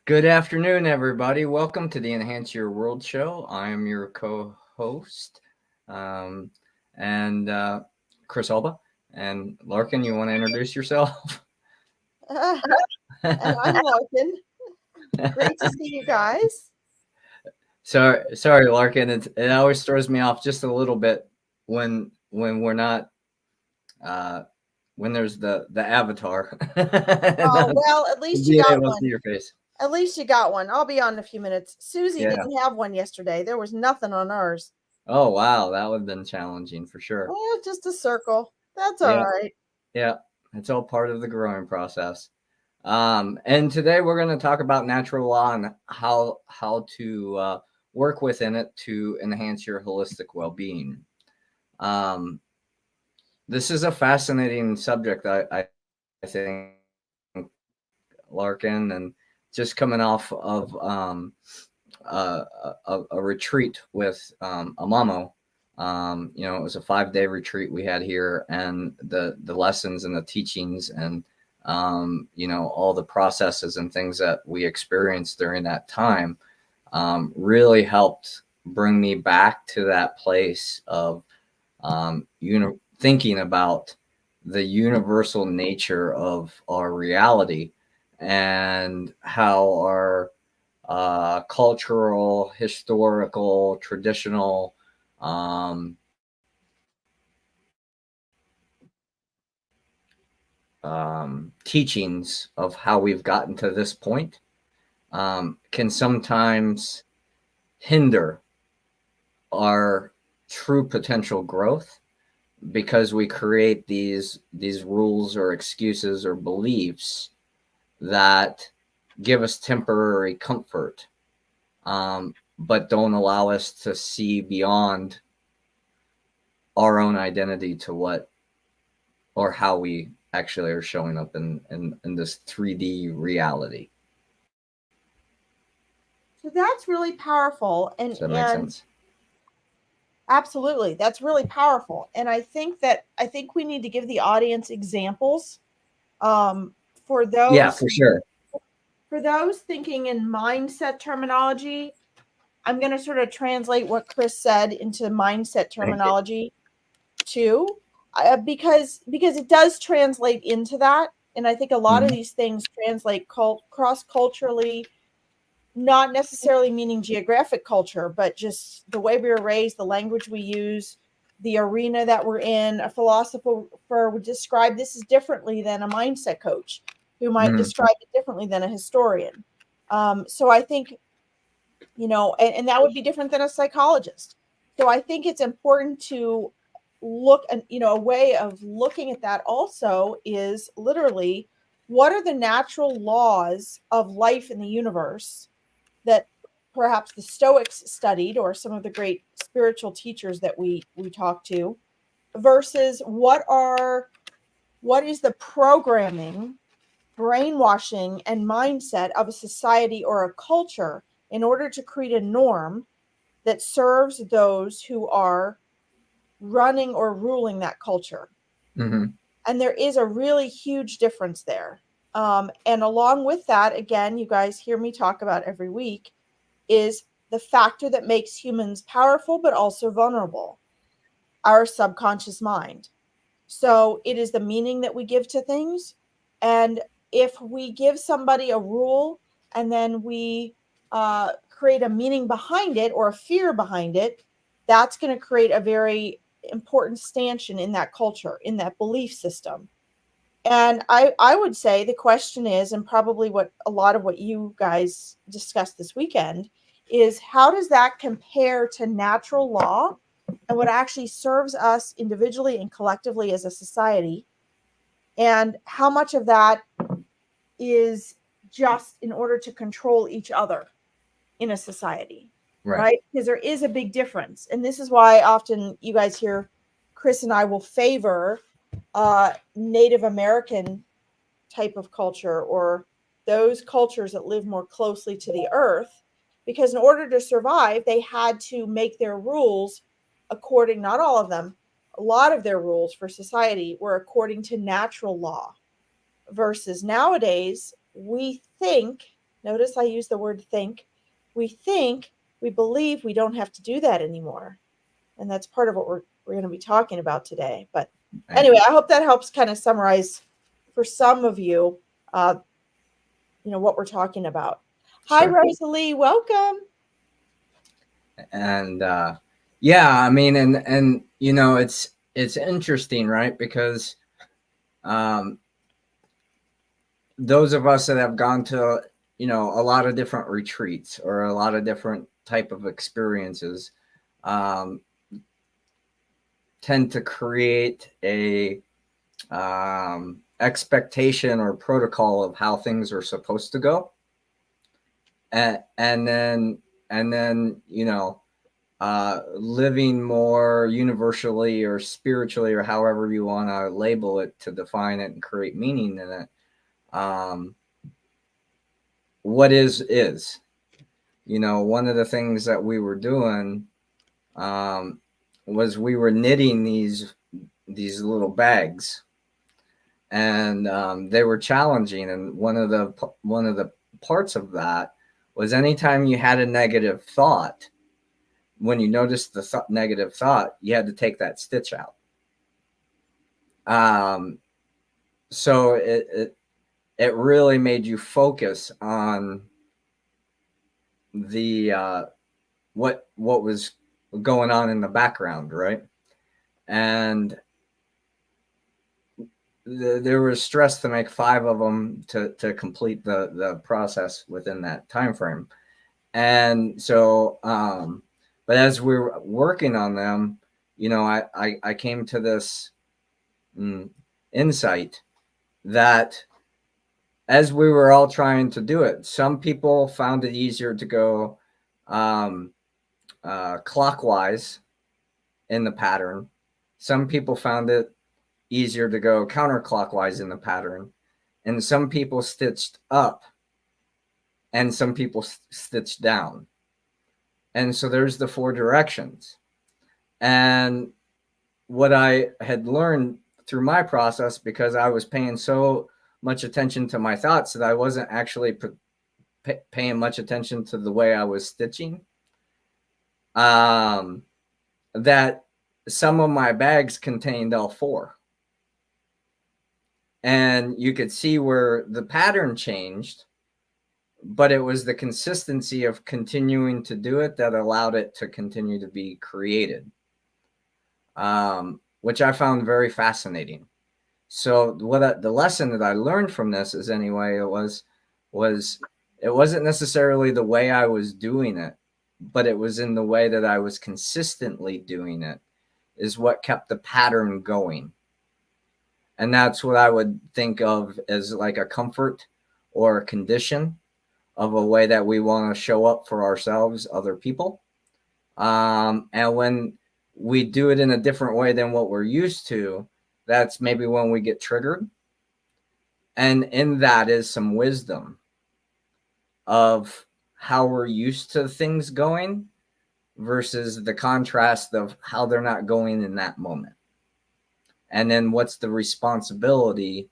Good afternoon, everybody. Welcome to the Enhance Your World show. I am your co-host, um, and Chris Alba. And Larkin, you want to introduce yourself? Uh, and I'm Larkin. Great to see you guys. Sorry, Larkin. It always throws me off just a little bit when we're not uh, when there's the avatar. Oh, well, at least you Being got able to one. see your face. At least you got one. I'll be on in a few minutes. Susie Yeah. didn't have one yesterday. There was nothing on ours. Oh wow, that would have been challenging for sure. Oh, just a circle. That's all Yeah. right. Yeah. It's all part of the growing process. And today we're going to talk about natural law and how to work within it to enhance your holistic well-being. Um, this is a fascinating subject, I think, Larkin, and just coming off of a retreat with Amamo. It was a 5-day retreat we had here, and the lessons and the teachings and all the processes and things that we experienced during that time really helped bring me back to that place of thinking about the universal nature of our reality and how our cultural, historical, traditional um, teachings of how we've gotten to this point can sometimes hinder our true potential growth because we create these rules or excuses or beliefs that give us temporary comfort, but don't allow us to see beyond our own identity to what or how we actually are showing up in this 3D reality. So that's really powerful. Does And that make and sense? absolutely, that's really powerful. And I think we need to give the audience examples um, for Yeah, those for sure. for those thinking in mindset terminology. I'm going to sort of translate what Chris said into mindset Thank you. terminology too, because it does translate into that. And I think a lot of Mhm. these things translate cross culturally, not necessarily meaning geographic culture, but just the way we were raised, the language we use, the arena that we're in. A philosopher would describe this as differently than a mindset coach, who might Mhm. describe it differently than a historian. So I think, and that would be different than a psychologist. So I think it's important to look, and a way of looking at that also is literally, what are the natural laws of life in the universe that perhaps the Stoics studied, or some of the great spiritual teachers that we talk to, versus what is the programming, brainwashing, and mindset of a society or a culture in order to create a norm that serves those who are running or ruling that culture. Mhm. And there is a really huge difference there. And along with that, again, you guys hear me talk about every week, is the factor that makes humans powerful but also vulnerable: our subconscious mind. So it is the meaning that we give to things. And if we give somebody a rule and then we create a meaning behind it or a fear behind it, that's going to create a very important stanchion in that culture, in that belief system. And I would say the question is, and probably what a lot of what you guys discussed this weekend is, how does that compare to natural law and what actually serves us individually and collectively as a society? And how much of that is just in order to control each other in a society, Right. right? Because there is a big difference. And this is why often you guys hear Chris and I will favor Native American type of culture, or those cultures that live more closely to the earth, because in order to survive they had to make their rules according, not all of them, a lot of their rules for society were according to natural law, versus nowadays we think, Notice I use the word think. We think, we believe we don't have to do that anymore. And that's part of what we're going to be talking about today. But anyway, I hope that helps kind of summarize for some of you, what we're talking about. Sure. Hi, Rosalie. Welcome. And yeah, I mean, and it's interesting, right? Because those of us that have gone to a lot of different retreats or a lot of different type of experiences tend to create a expectation or protocol of how things are supposed to go, and then living more universally or spiritually or however you want to label it to define it and create meaning in it. What is one of the things that we were doing was we were knitting these little bags, and they were challenging. And one of the parts of that was anytime you had a negative thought, when you noticed the negative thought, you had to take that stitch out. So it really made you focus on the what was going on in the background, right? And there was stress to make 5 of them to complete the process within that time frame. And so but as we were working on them, I came to this insight that as we were all trying to do it, some people found it easier to go clockwise in the pattern. Some people found it easier to go counterclockwise in the pattern. And some people stitched up and some people stitched down. And so there's the 4 directions. And what I had learned through my process, because I was paying so much attention to my thoughts that I wasn't actually paying much attention to the way I was stitching, that some of my bags contained all 4. And you could see where the pattern changed, but it was the consistency of continuing to do it that allowed it to continue to be created, which I found very fascinating. So the lesson that I learned from this is, anyway, it wasn't necessarily the way I was doing it, but it was in the way that I was consistently doing it is what kept the pattern going. And that's what I would think of as like a comfort or a condition of a way that we want to show up for ourselves, other people. And when we do it in a different way than what we're used to, that's maybe when we get triggered. And in that is some wisdom of how we're used to things going versus the contrast of how they're not going in that moment. And then what's the responsibility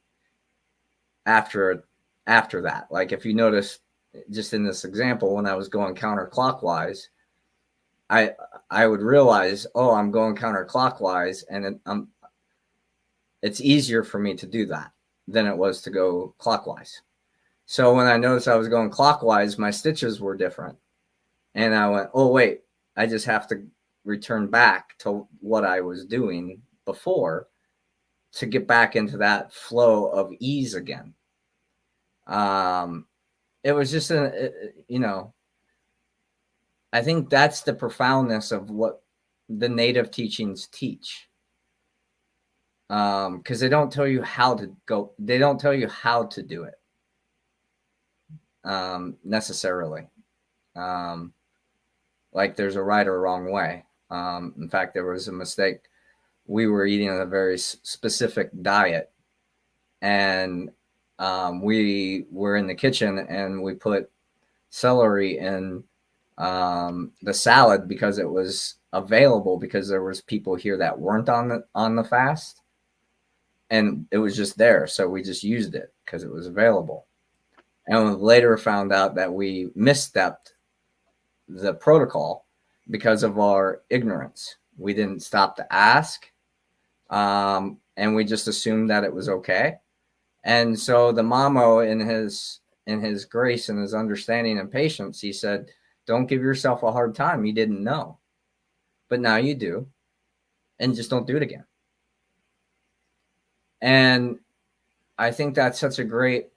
after that? Like if you notice, just in this example, when I was going counterclockwise, I would realize, oh, I'm going counterclockwise, and it's easier for me to do that than it was to go clockwise. So when I noticed I was going clockwise, my stitches were different. And I went, oh, wait, I just have to return back to what I was doing before to get back into that flow of ease again. It was just I think that's the profoundness of what the native teachings teach. Because they don't tell you how to go. They don't tell you how to do it necessarily. Like there's a right or wrong way. In fact, there was a mistake. We were eating a very specific diet, and we were in the kitchen and we put celery in the salad because it was available, because there was people here that weren't on the fast, and it was just there. So we just used it because it was available. and later found out that we misstepped the protocol because of our ignorance. We didn't stop to ask, and we just assumed that it was okay. And so the Mamo, in his grace and his understanding and patience, he said, don't give yourself a hard time. You didn't know, but now you do, and just don't do it again. And I think that's such a great,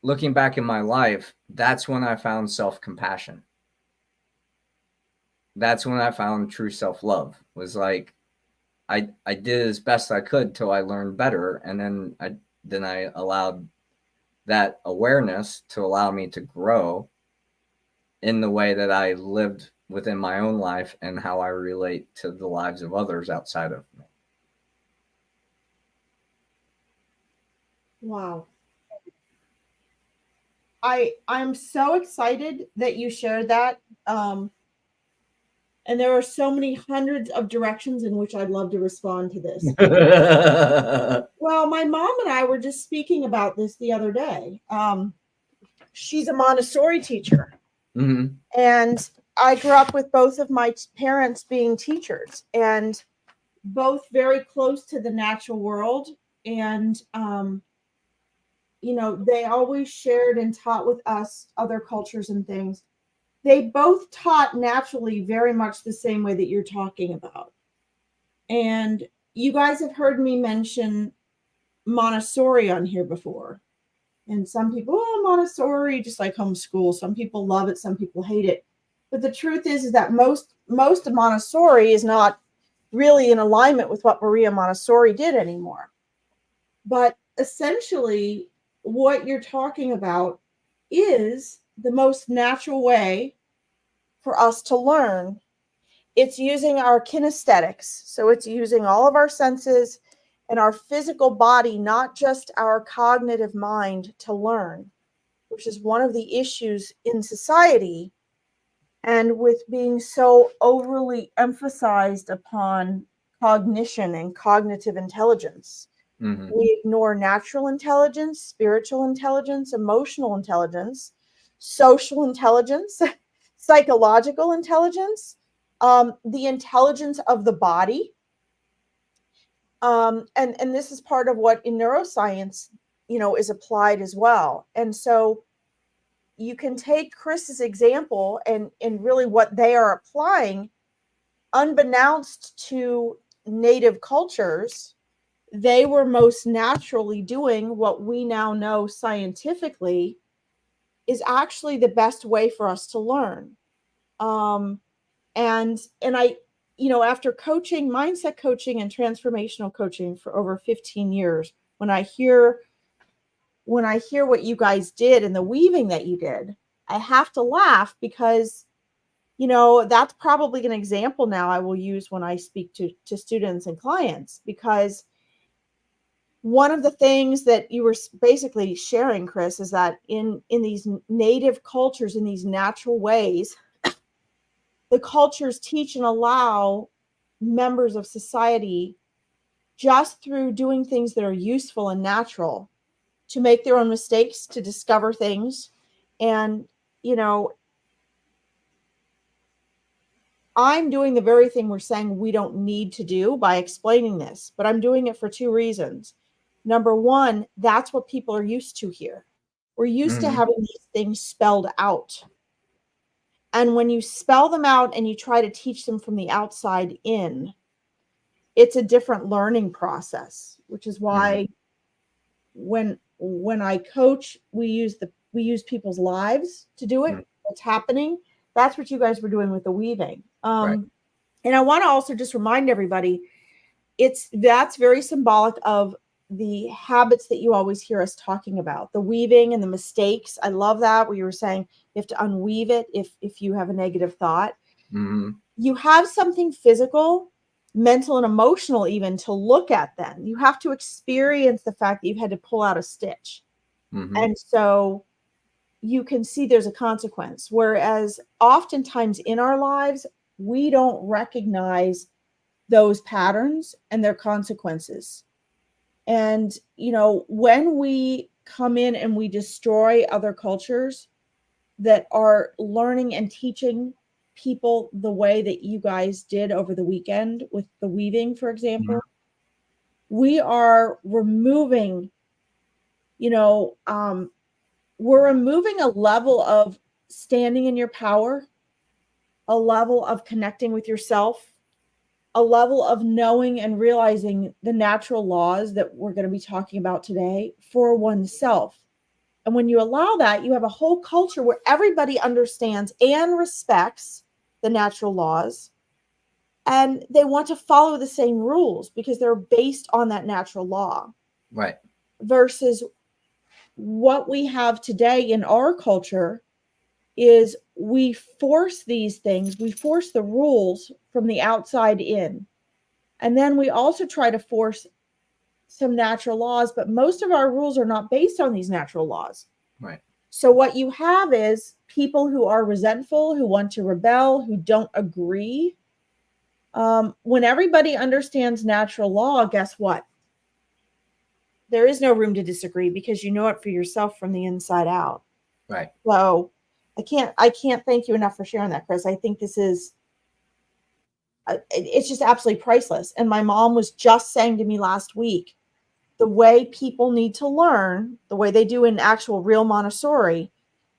looking back in my life, that's when I found self-compassion. That's when I found true self-love. Was like, I did as best I could till I learned better, and then I allowed that awareness to allow me to grow in the way that I lived within my own life and how I relate to the lives of others outside of me. Wow. I'm so excited that you shared that. And there are so many hundreds of directions in which I'd love to respond to this. Well, my mom and I were just speaking about this the other day. She's a Montessori teacher. Mm-hmm. And I grew up with both of my parents being teachers, and both very close to the natural world. And, they always shared and taught with us other cultures and things. They both taught naturally very much the same way that you're talking about. And you guys have heard me mention Montessori on here before. And some people, Montessori, just like homeschool. Some people love it, some people hate it. But the truth is that most of Montessori is not really in alignment with what Maria Montessori did anymore. But essentially, what you're talking about is the most natural way for us to learn. It's using our kinesthetics. So it's using all of our senses and our physical body, not just our cognitive mind, to learn, which is one of the issues in society. And with being so overly emphasized upon cognition and cognitive intelligence, Mm-hmm. we ignore natural intelligence, spiritual intelligence, emotional intelligence, social intelligence, psychological intelligence, the intelligence of the body. And this is part of what in neuroscience, is applied as well. And so you can take Chris's example and really what they are applying, unbeknownst to native cultures, they were most naturally doing what we now know scientifically is actually the best way for us to learn. And I, after coaching, mindset coaching and transformational coaching for over 15 years, when I hear what you guys did and the weaving that you did, I have to laugh because, that's probably an example now I will use when I speak to students and clients, because one of the things that you were basically sharing, Chris, is that in these native cultures, in these natural ways, the cultures teach and allow members of society, just through doing things that are useful and natural, to make their own mistakes, to discover things. And, I'm doing the very thing we're saying we don't need to do by explaining this, but I'm doing it for two reasons. Number one, that's what people are used to here. We're used to having these things spelled out. And when you spell them out and you try to teach them from the outside in, it's a different learning process, which is why when I coach, we use people's lives to do it. What's happening? That's what you guys were doing with the weaving. Right. And I want to also just remind everybody, that's very symbolic of the habits that you always hear us talking about, the weaving and the mistakes. I love that, where you were saying you have to unweave it if you have a negative thought. Mm-hmm. You have something physical, mental, and emotional even to look at. Then you have to experience the fact that you've had to pull out a stitch. Mm-hmm. And so you can see there's a consequence. Whereas oftentimes in our lives, we don't recognize those patterns and their consequences. And, when we come in and we destroy other cultures that are learning and teaching people the way that you guys did over the weekend with the weaving, for example, we are removing, we're removing a level of standing in your power, a level of connecting with yourself, a level of knowing and realizing the natural laws that we're going to be talking about today for oneself. And when you allow that, you have a whole culture where everybody understands and respects the natural laws, and they want to follow the same rules because they're based on that natural law. Right. Versus what we have today in our culture is we force these things, we force the rules from the outside in. And then we also try to force some natural laws, but most of our rules are not based on these natural laws. Right. So what you have is people who are resentful, who want to rebel, who don't agree. When everybody understands natural law, guess what? There is no room to disagree because you know it for yourself from the inside out. Right. So I can't thank you enough for sharing that, Chris. I think this is, it's just absolutely priceless. And my mom was just saying to me last week, the way people need to learn, the way they do in actual real Montessori,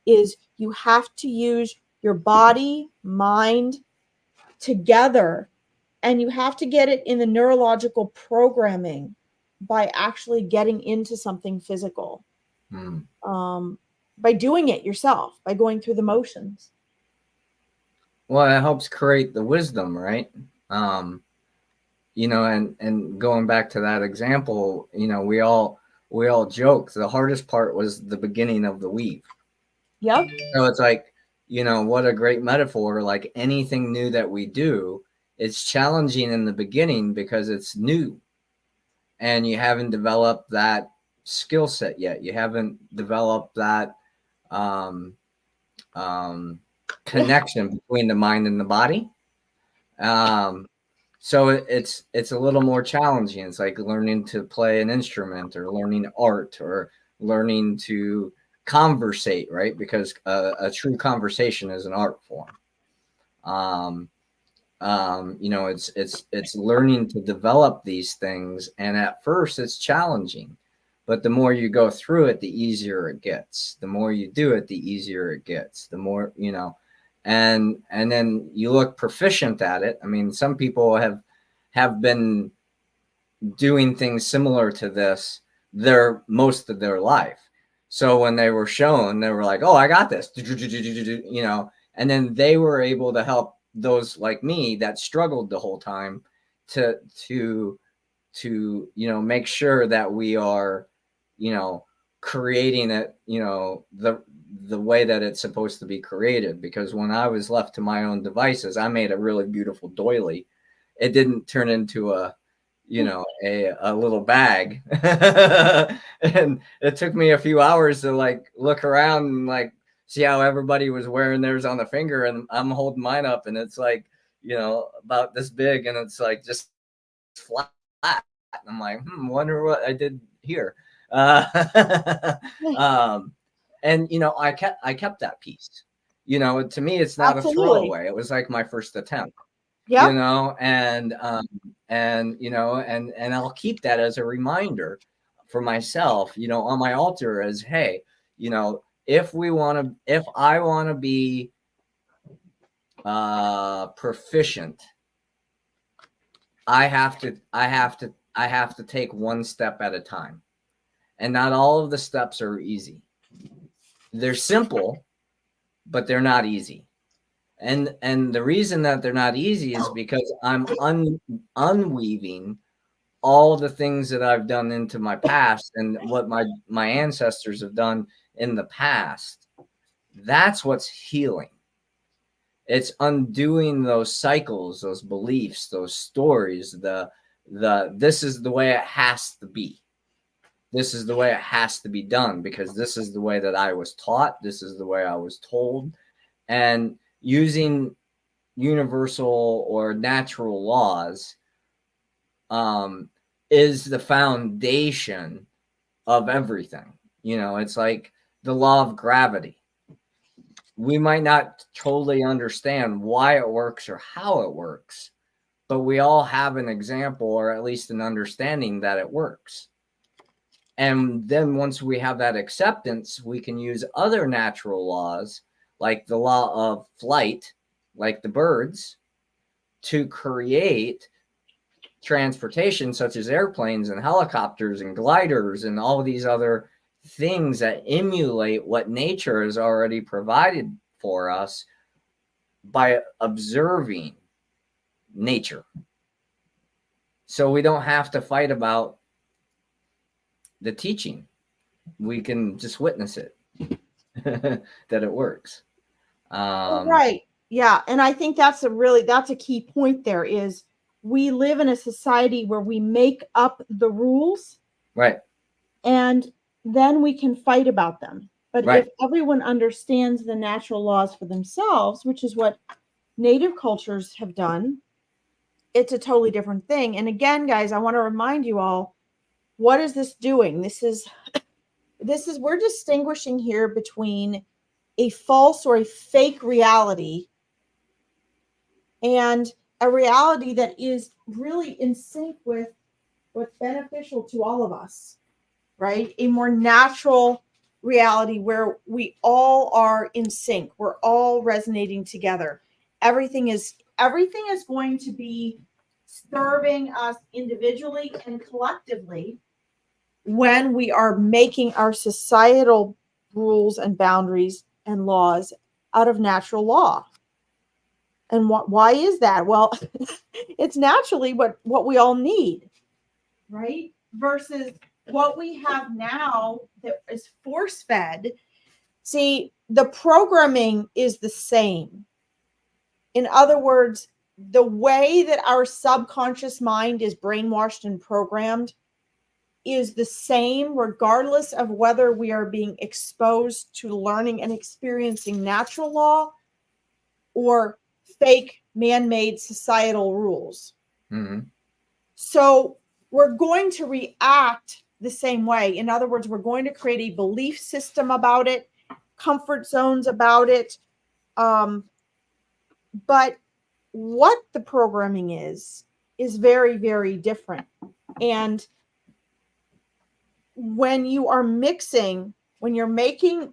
is you have to use your body, mind together, and you have to get it in the neurological programming by actually getting into something physical. By doing it yourself, by going through the motions. Well, it helps create the wisdom, right? And going back to that example, we all joke the hardest part was the beginning of the weave. Yep. So it's like, what a great metaphor. Like anything new that we do, it's challenging in the beginning because it's new and you haven't developed that skill set yet. You haven't developed that connection between the mind and the body. So it's a little more challenging. It's like learning to play an instrument or learning art or learning to conversate, right? Because a true conversation is an art form. It's learning to develop these things, and at first it's challenging, but the more you go through it, the easier it gets. The more you do it, the easier it gets. The more and then you look proficient at it. I mean, some people have been doing things similar to this most of their life. So when they were shown, they were like, "Oh, I got this," and then they were able to help those like me that struggled the whole time to make sure that we are, creating it, the way that it's supposed to be created. Because when I was left to my own devices, I made a really beautiful doily. It didn't turn into a little bag. And it took me a few hours to like look around and like see how everybody was wearing theirs on the finger, and I'm holding mine up and it's like, about this big, and it's like just flat. And I'm like, wonder what I did here. And I kept that piece. To me, it's not Absolutely. a throwaway. It was like my first attempt. Yep. And I'll keep that as a reminder for myself, on my altar as, hey, if I want to be proficient, I have to take one step at a time. And not all of the steps are easy. They're simple, but they're not easy. And the reason that they're not easy is because I'm unweaving all the things that I've done into my past and what my ancestors have done in the past. That's what's healing. It's undoing those cycles, those beliefs, those stories, this is the way it has to be. This is the way it has to be done because this is the way that I was taught. This is the way I was told. And using universal or natural laws is the foundation of everything. It's like the law of gravity. We might not totally understand why it works or how it works, but we all have an example or at least an understanding that it works. And then once we have that acceptance, we can use other natural laws, like the law of flight, like the birds, to create transportation such as airplanes and helicopters and gliders and all these other things that emulate what nature has already provided for us by observing nature. So we don't have to fight about the teaching. We can just witness it, that it works. Right. Yeah. And I think that's a key point there is we live in a society where we make up the rules. Right. And then we can fight about them. But right. if everyone understands the natural laws for themselves, which is what native cultures have done, it's a totally different thing. And again, guys, I want to remind you all, what is this doing? This is we're distinguishing here between a false or a fake reality and a reality that is really in sync with what's beneficial to all of us, right? A more natural reality where we all are in sync. We're all resonating together. Everything is going to be serving us individually and collectively when we are making our societal rules and boundaries and laws out of natural law. And why is that? Well, it's naturally what we all need, right? Versus what we have now that is force fed. See, the programming is the same. In other words, the way that our subconscious mind is brainwashed and programmed is the same regardless of whether we are being exposed to learning and experiencing natural law or fake man-made societal rules. Mm-hmm. So we're going to react the same way. In other words, we're going to create a belief system about it, comfort zones about it. But what the programming is very, very different. And when you're making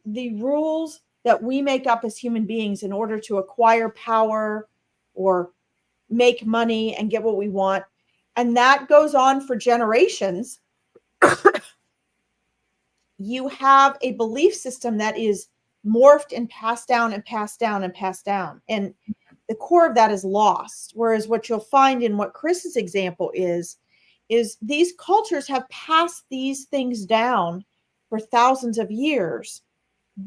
the rules that we make up as human beings in order to acquire power or make money and get what we want, and that goes on for generations, you have a belief system that is morphed and passed down and passed down and passed down. And the core of that is lost. Whereas what you'll find in what Chris's example is these cultures have passed these things down for thousands of years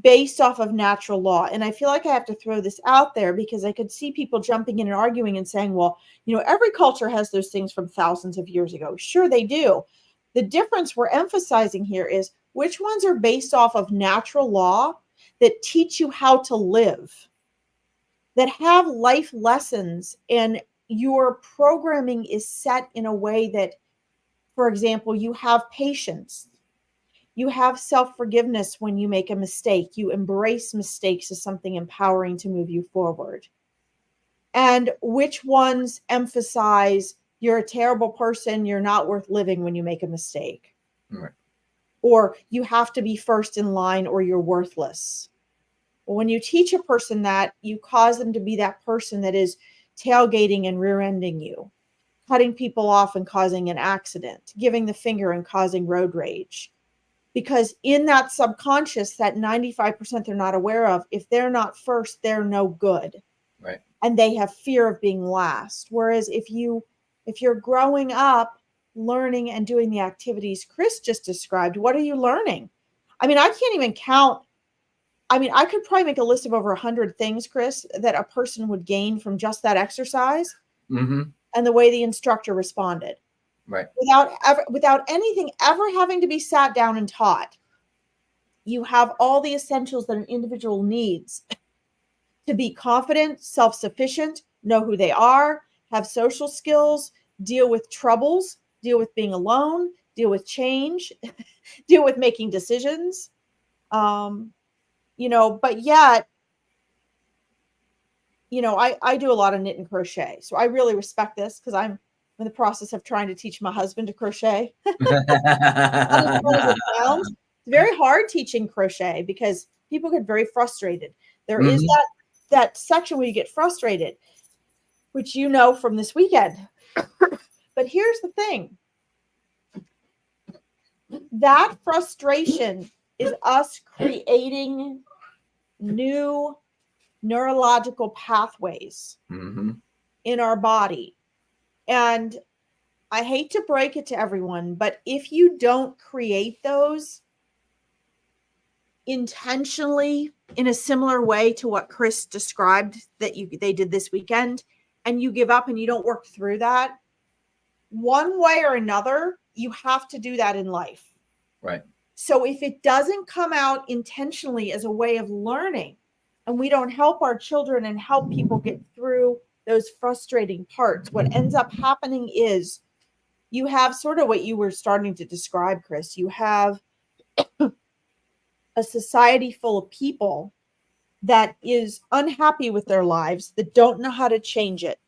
based off of natural law. And I feel like I have to throw this out there because I could see people jumping in and arguing and saying, well, every culture has those things from thousands of years ago. Sure, they do. The difference we're emphasizing here is which ones are based off of natural law that teach you how to live, that have life lessons, and your programming is set in a way that, for example, you have patience. You have self-forgiveness when you make a mistake. You embrace mistakes as something empowering to move you forward. And which ones emphasize you're a terrible person, you're not worth living when you make a mistake. Right. Or you have to be first in line or you're worthless. Well, when you teach a person that, you cause them to be that person that is tailgating and rear-ending you, cutting people off and causing an accident, giving the finger and causing road rage. Because in that subconscious, that 95% they're not aware of, if they're not first, they're no good. Right. And they have fear of being last. Whereas if you're growing up learning and doing the activities Chris just described, what are you learning? I mean, I can't even count. I mean, I could probably make a list of over 100 things, Chris, that a person would gain from just that exercise. Mm-hmm. And the way the instructor responded. Right. Without anything ever having to be sat down and taught. You have all the essentials that an individual needs to be confident, self-sufficient, know who they are, have social skills, deal with troubles, deal with being alone, deal with change, deal with making decisions. But yet, I do a lot of knit and crochet. So I really respect this because I'm in the process of trying to teach my husband to crochet. Not as fun as it sounds. It's very hard teaching crochet because people get very frustrated. There is that section where you get frustrated, which from this weekend. But here's the thing. That frustration is us creating new neurological pathways in our body. And I hate to break it to everyone, but if you don't create those intentionally in a similar way to what Chris described that they did this weekend, and you give up and you don't work through that, one way or another, you have to do that in life. Right. So if it doesn't come out intentionally as a way of learning, and we don't help our children and help people get through those frustrating parts, what ends up happening is you have sort of what you were starting to describe, Chris. You have a society full of people that is unhappy with their lives, that don't know how to change it,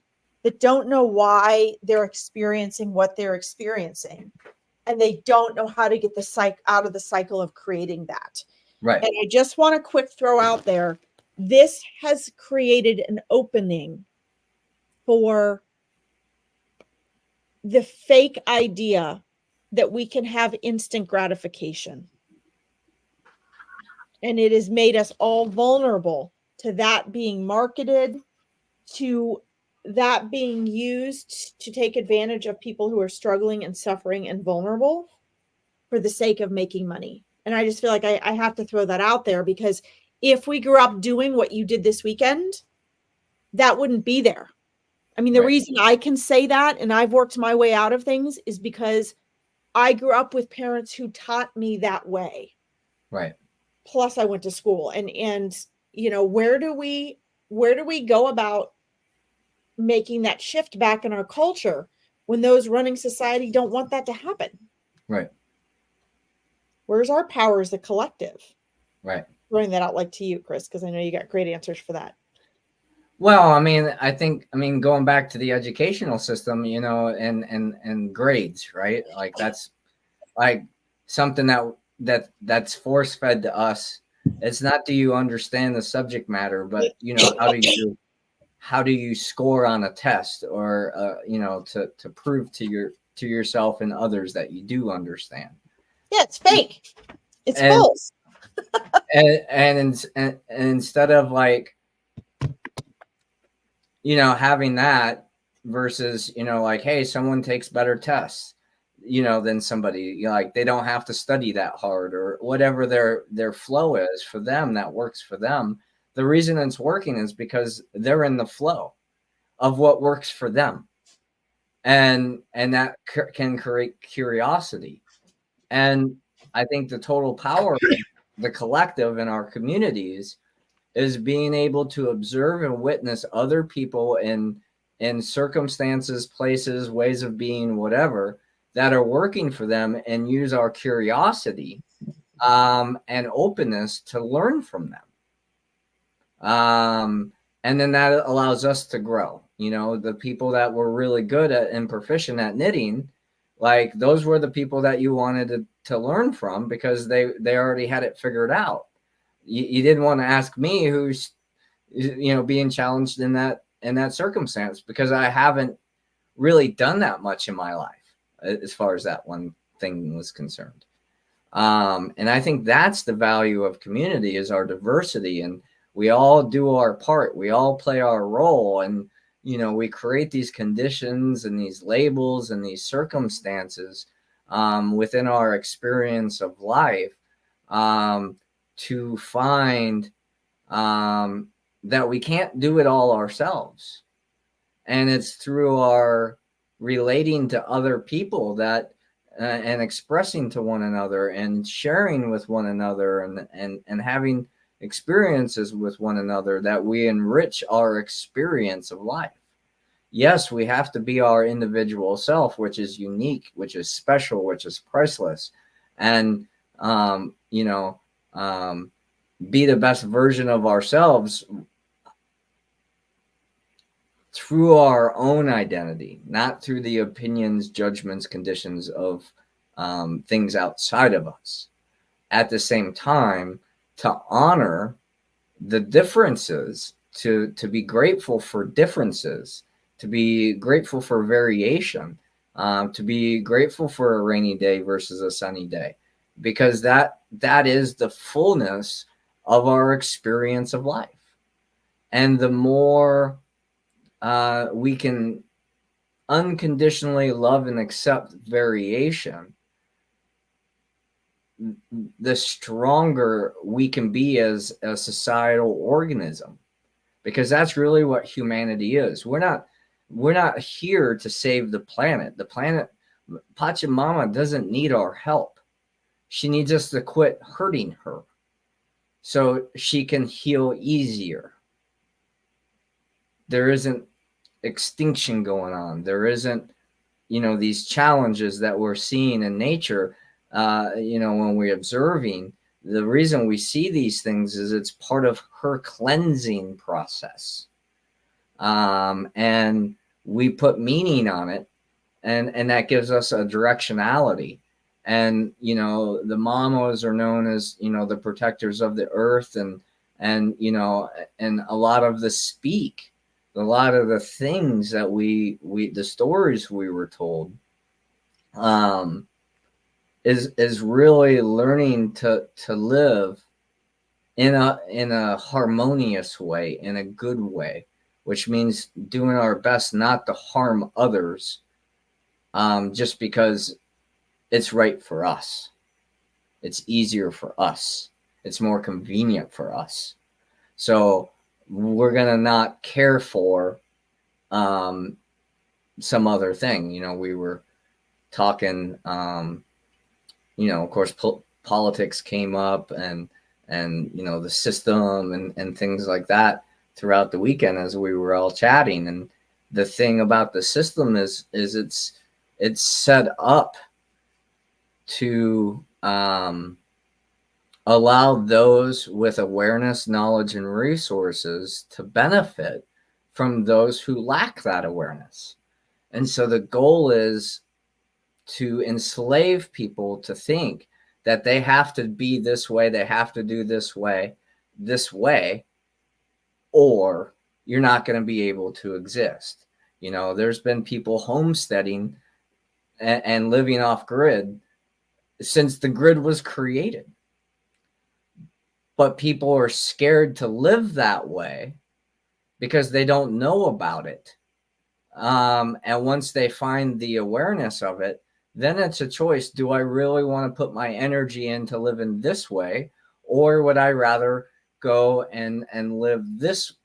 that don't know why they're experiencing what they're experiencing, and they don't know how to get out of the cycle of creating that. Right. And I just want to quick throw out there, this has created an opening for the fake idea that we can have instant gratification. And it has made us all vulnerable to that being marketed, to that being used to take advantage of people who are struggling and suffering and vulnerable for the sake of making money. And I just feel like I have to throw that out there, because if we grew up doing what you did this weekend, that wouldn't be there. I mean, the reason I can say that, and I've worked my way out of things, is because I grew up with parents who taught me that way. Right. Plus I went to school, and where do we go about making that shift back in our culture when those running society don't want that to happen? Right. Where's our power as a collective? Right. Throwing that out to you, Chris, because I know you got great answers for that. Well, I think going back to the educational system, and grades, right? Like that's like something that's force fed to us. It's not, do you understand the subject matter, but how do you score on a test, or to prove to yourself and others that you do understand. Yeah, it's fake. It's false. and instead of having that versus, hey, someone takes better tests, than somebody, they don't have to study that hard, or whatever their flow is for them that works for them. The reason it's working is because they're in the flow of what works for them. And that can create curiosity. And I think the total power of the collective in our communities is being able to observe and witness other people in circumstances, places, ways of being, whatever, that are working for them, and use our curiosity and openness to learn from them. And then that allows us to grow. The people that were really good at and proficient at knitting, those were the people that you wanted to learn from, because they already had it figured out. You didn't want to ask me, who's being challenged in that circumstance, because I haven't really done that much in my life as far as that one thing was concerned. And I think that's the value of community, is our diversity, and we all do our part. We all play our role, and we create these conditions and these labels and these circumstances within our experience of life to find that we can't do it all ourselves. And it's through our relating to other people that and expressing to one another and sharing with one another and having experiences with one another that we enrich our experience of life. Yes, we have to be our individual self, which is unique, which is special, which is priceless, and you know, um, be the best version of ourselves through our own identity, not through the opinions, judgments, conditions of things outside of us. At the same time, to honor the differences, to be grateful for differences, to be grateful for variation, to be grateful for a rainy day versus a sunny day, because that is the fullness of our experience of life. And the more we can unconditionally love and accept variation, the stronger we can be as a societal organism, because that's really what humanity is. We're not here to save the planet. The planet, Pachamama, doesn't need our help. She needs us to quit hurting her so she can heal easier. There isn't extinction going on. There isn't, these challenges that we're seeing in nature. When we're observing, the reason we see these things is it's part of her cleansing process. And we put meaning on it, and that gives us a directionality. And, the mamos are known as, the protectors of the earth, and a lot of the speak, a lot of the things that the stories we were told, is really learning to live in a harmonious way, in a good way, which means doing our best not to harm others, just because it's right for us. It's easier for us. It's more convenient for us. So we're going to not care for some other thing. We were talking, of course, politics came up, and the system and things like that throughout the weekend as we were all chatting. And the thing about the system is it's set up to allow those with awareness, knowledge, and resources to benefit from those who lack that awareness. And so the goal is to enslave people to think that they have to be this way, they have to do this way, or you're not going to be able to exist. There's been people homesteading and living off grid since the grid was created. But people are scared to live that way because they don't know about it. And once they find the awareness of it, then it's a choice. Do I really want to put my energy into living this way, or would I rather go and live this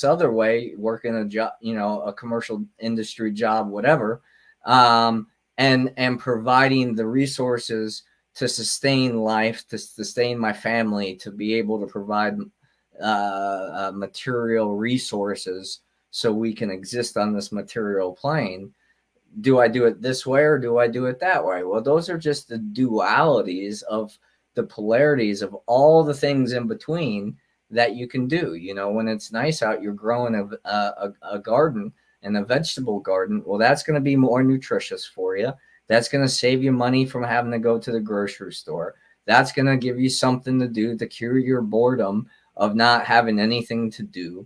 other way, work in a job, a commercial industry job, whatever, and providing the resources to sustain life, to sustain my family, to be able to provide material resources so we can exist on this material plane. Do I do it this way or do I do it that way? Well, those are just the dualities of the polarities of all the things in between that you can do. When it's nice out, you're growing a garden and a vegetable garden. Well, that's going to be more nutritious for you. That's going to save you money from having to go to the grocery store. That's going to give you something to do to cure your boredom of not having anything to do.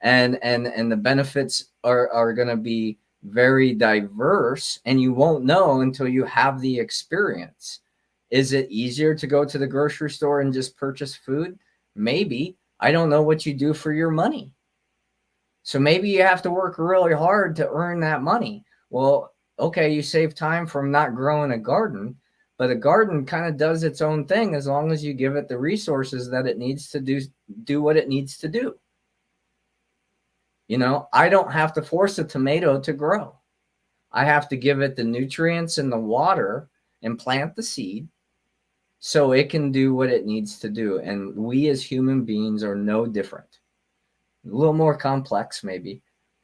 And the benefits are going to be very diverse, and you won't know until you have the experience. Is it easier to go to the grocery store and just purchase food? Maybe. I don't know what you do for your money. So maybe you have to work really hard to earn that money. Well, okay, you save time from not growing a garden, but a garden kind of does its own thing as long as you give it the resources that it needs to do what it needs to do. I don't have to force a tomato to grow. I have to give it the nutrients and the water and plant the seed so it can do what it needs to do. And we as human beings are no different. A little more complex maybe,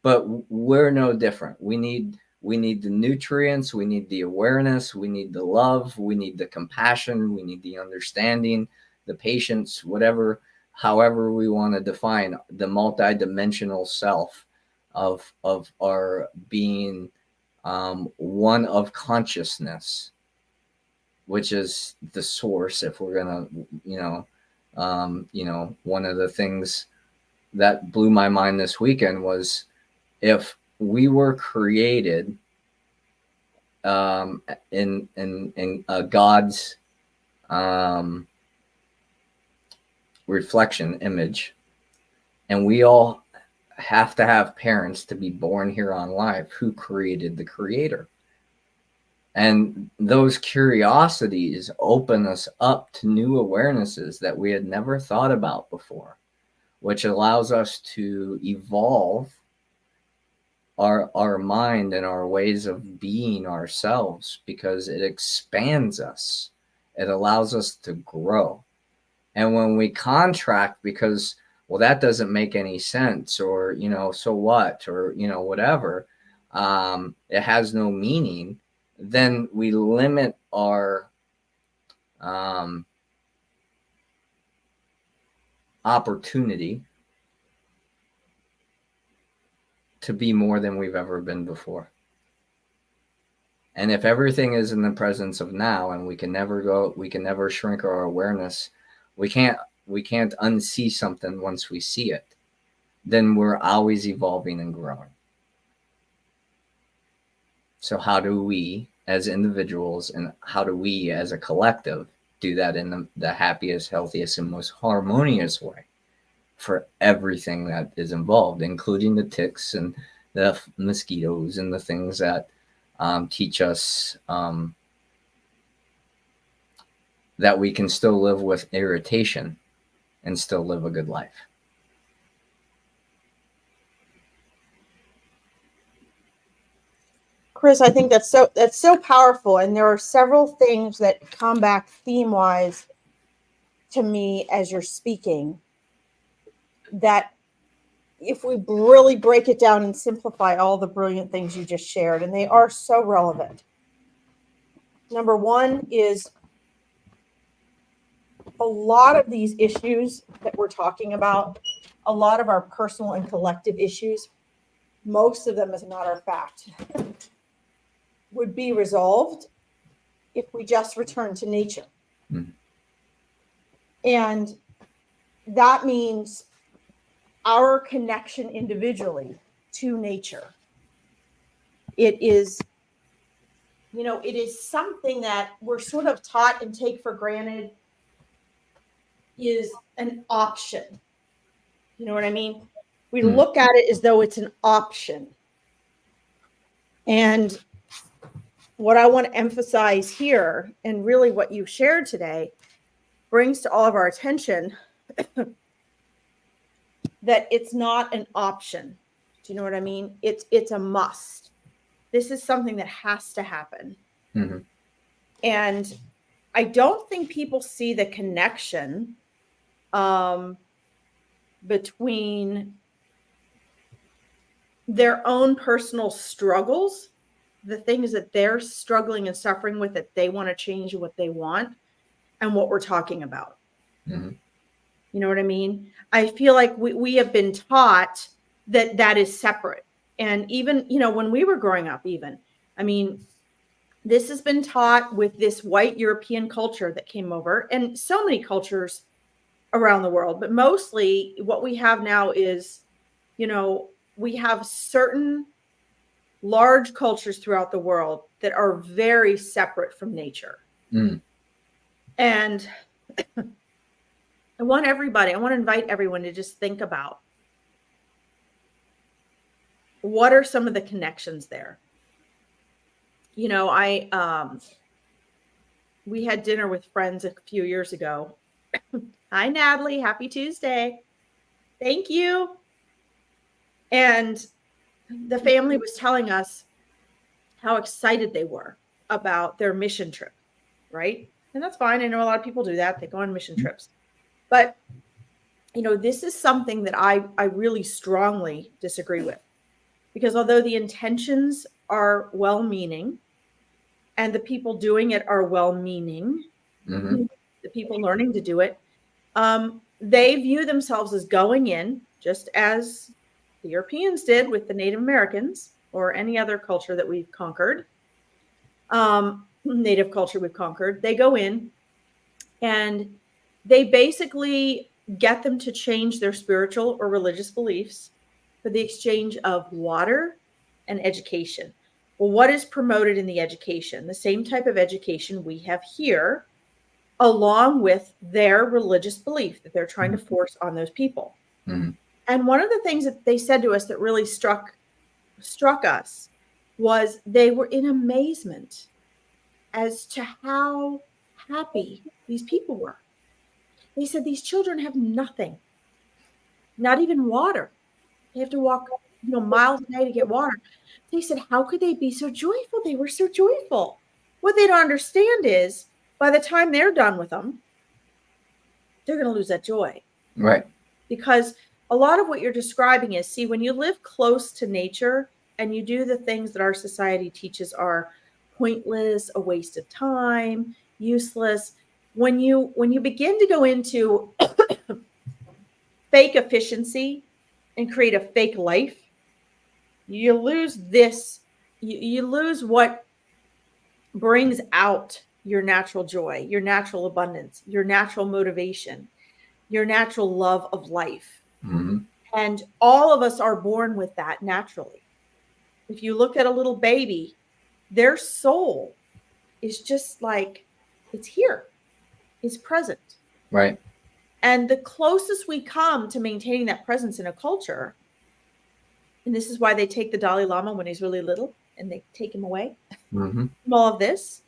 but we're no different. We need the nutrients, we need the awareness, we need the love, we need the compassion, we need the understanding, the patience, whatever, however we want to define the multidimensional self of our being, one of consciousness, which is the source. If we're gonna, one of the things that blew my mind this weekend was, if we were created in God's reflection image, and we all have to have parents to be born here on life, who created the creator? And those curiosities open us up to new awarenesses that we had never thought about before, which allows us to evolve our mind and our ways of being ourselves, because it expands us. It allows us to grow. And when we contract because, well, that doesn't make any sense, or, so what, or, whatever, it has no meaning, then we limit our opportunity to be more than we've ever been before. And if everything is in the presence of now, and we can never shrink our awareness, we can't unsee something once we see it, then we're always evolving and growing. So how do we as individuals, and how do we as a collective do that in the happiest, healthiest, and most harmonious way for everything that is involved, including the ticks and the mosquitoes and the things that teach us that we can still live with irritation and still live a good life. Chris, I think that's so powerful, and there are several things that come back theme-wise to me as you're speaking, that if we really break it down and simplify all the brilliant things you just shared, and they are so relevant. Number one is, a lot of these issues that we're talking about, a lot of our personal and collective issues, most of them, as a matter of fact, would be resolved if we just return to nature. Mm-hmm. And that means our connection individually to nature. It is, it is something that we're sort of taught and take for granted is an option. You know what I mean? We look at it as though it's an option. And what I want to emphasize here, and really what you shared today, brings to all of our attention that it's not an option. Do you know what I mean? It's a must. This is something that has to happen. Mm-hmm. And I don't think people see the connection between their own personal struggles, the things that they're struggling and suffering with that they want to change and what they want, and what we're talking about. Mm-hmm. You know what I mean? I feel like we have been taught that is separate. And even, when we were growing up, this has been taught with this white European culture that came over, and so many cultures around the world. But mostly what we have now is, we have certain large cultures throughout the world that are very separate from nature. Mm. And I want to invite everyone to just think about, what are some of the connections there? We had dinner with friends a few years ago. Hi, Natalie. Happy Tuesday. Thank you. And the family was telling us how excited they were about their mission trip, right? And that's fine. I know a lot of people do that. They go on mission trips. But, this is something that I really strongly disagree with. because although the intentions are well-meaning and the people doing it are well-meaning, the people learning to do it, they view themselves as going in, just as the Europeans did with the Native Americans or any other culture that we've conquered, native culture we've conquered. They go in and they basically get them to change their spiritual or religious beliefs for the exchange of water and education. Well, what is promoted in the education? The same type of education we have here, along with their religious belief that they're trying to force on those people. And one of the things that they said to us that really struck us was they were in amazement as to how happy these people were. They said these children have nothing, not even water. They have to walk, miles a day to get water. They said, how could they be so joyful? They were so joyful. What they don't understand is by the time they're done with them, they're going to lose that joy. Right. Because a lot of what you're describing is, see, when you live close to nature and you do the things that our society teaches are pointless, a waste of time, useless, when you begin to go into fake efficiency and create a fake life, you lose this, you lose what brings out your natural joy, your natural abundance, your natural motivation, your natural love of life. And all of us are born with that naturally. If you look at a little baby, their soul is just like, it's here, it's present. Right. And the closest we come to maintaining that presence in a culture, and this is why they take the Dalai Lama when he's really little and they take him away from all of this,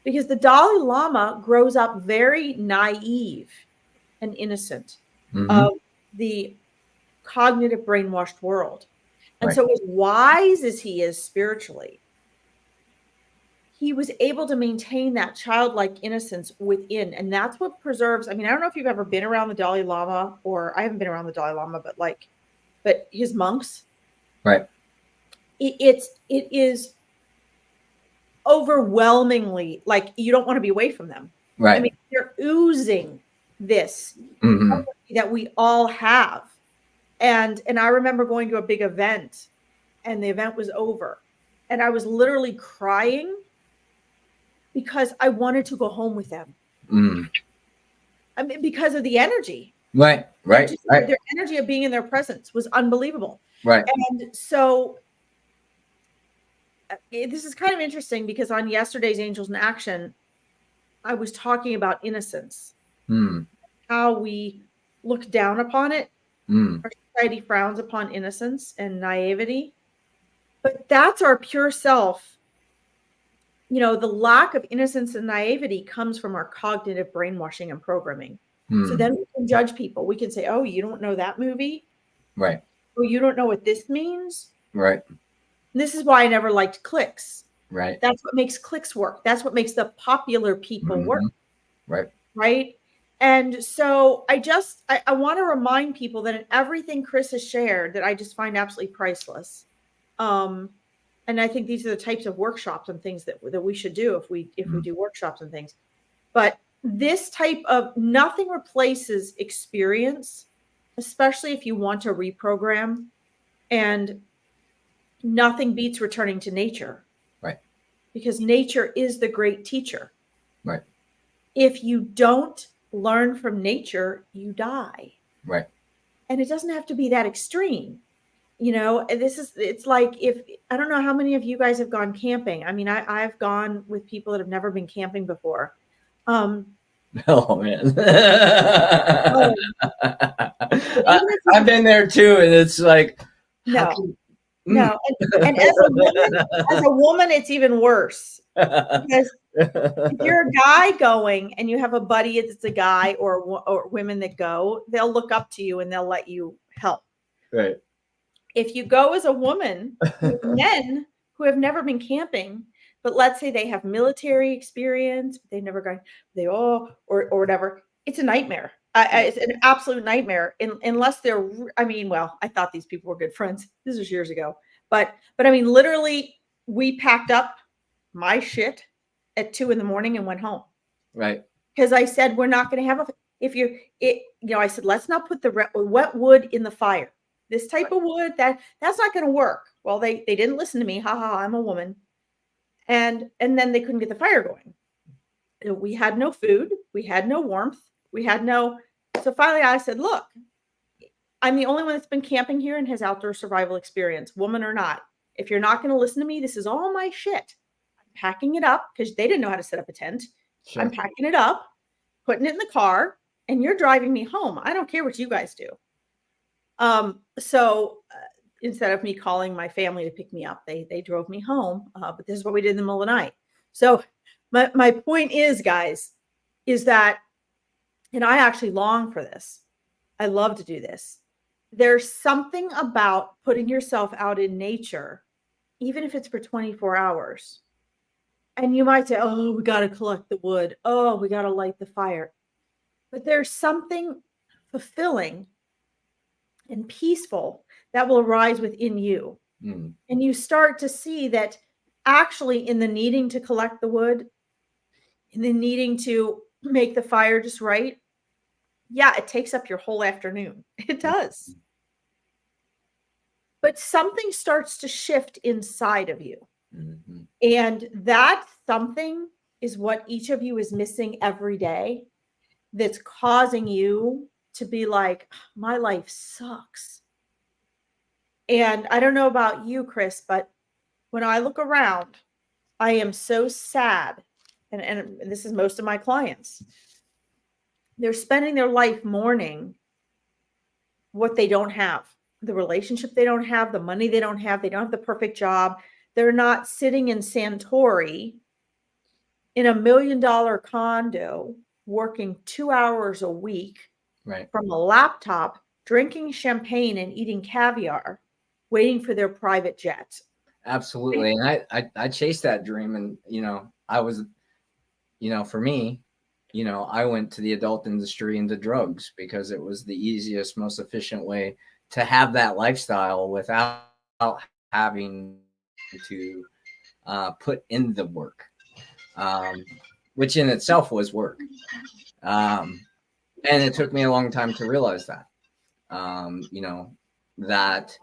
because the Dalai Lama grows up very naive and innocent of the cognitive brainwashed world. And so as wise as he is spiritually, he was able to maintain that childlike innocence within. And that's what preserves. I mean, I don't know if you've ever been around the Dalai Lama, or I haven't been around the Dalai Lama, but his monks. Right. It is overwhelmingly like you don't want to be away from them. Right. I mean, they're oozing this that we all have. And I remember going to a big event and the event was over and I was literally crying because I wanted to go home with them. I mean, because of the energy. Right. Their energy of being in their presence was unbelievable. Right. And so this is kind of interesting because on yesterday's Angels in Action, I was talking about innocence, how we look down upon it. Our society frowns upon innocence and naivety, but that's our pure self. The lack of innocence and naivety comes from our cognitive brainwashing and programming. So then we can judge people. We can say, oh, you don't know that movie? Right. Oh, you don't know what this means? Right. And this is why I never liked clicks. Right. That's what makes clicks work. That's what makes the popular people work. Right. Right. And so I want to remind people that in everything Chris has shared that I just find absolutely priceless. And I think these are the types of workshops and things that we should do if we do workshops and things. But this type of nothing replaces experience, especially if you want to reprogram, and nothing beats returning to nature. Right. Because nature is the great teacher. Right. If you don't learn from nature, you die. Right. And it doesn't have to be that extreme. It's like, if I don't know how many of you guys have gone camping. I mean, I've gone with people that have never been camping before. Oh man. I've been there too, and it's like no. And as a woman, it's even worse. Because if you're a guy going and you have a buddy that's a guy or women that go, they'll look up to you and they'll let you help. Right. If you go as a woman with men who have never been camping, but let's say they have military experience, but they've never gone, or whatever, it's a nightmare. It's an absolute nightmare unless I thought these people were good friends. This was years ago. But I mean, literally, we packed up my shit at 2 in the morning and went home. Right. Because I said, we're not going to have I said, let's not put the wet wood in the fire. This type of wood, that's not going to work. Well, they didn't listen to me. Ha ha, I'm a woman. And then they couldn't get the fire going. We had no food. We had no warmth. So finally I said, look, I'm the only one that's been camping here and has outdoor survival experience, woman or not. If you're not going to listen to me, this is all my shit. I'm packing it up because they didn't know how to set up a tent. Sure. I'm packing it up, putting it in the car, and you're driving me home. I don't care what you guys do. So instead of me calling my family to pick me up, they drove me home. But this is what we did in the middle of the night. So my point is, guys, is that, and I actually long for this. I love to do this. There's something about putting yourself out in nature, even if it's for 24 hours. And you might say, oh, we got to collect the wood. Oh, we got to light the fire. But there's something fulfilling and peaceful that will arise within you. Mm. And you start to see that actually in the needing to collect the wood, in the needing to make the fire just right, yeah, it takes up your whole afternoon. It does. But something starts to shift inside of you. Mm-hmm. And that something is what each of you is missing every day, that's causing you to be like, my life sucks. And I don't know about you, Chris, but when I look around, I am so sad. And this is most of my clients. They're spending their life mourning what they don't have, the relationship they don't have, the money they don't have the perfect job. They're not sitting in Santori in $1 million condo, working 2 hours a week from a laptop, drinking champagne and eating caviar, waiting for their private jet. Absolutely. And I chased that dream. And, I was, for me, I went to the adult industry into drugs because it was the easiest, most efficient way to have that lifestyle without having to put in the work, which in itself was work. And it took me a long time to realize that, that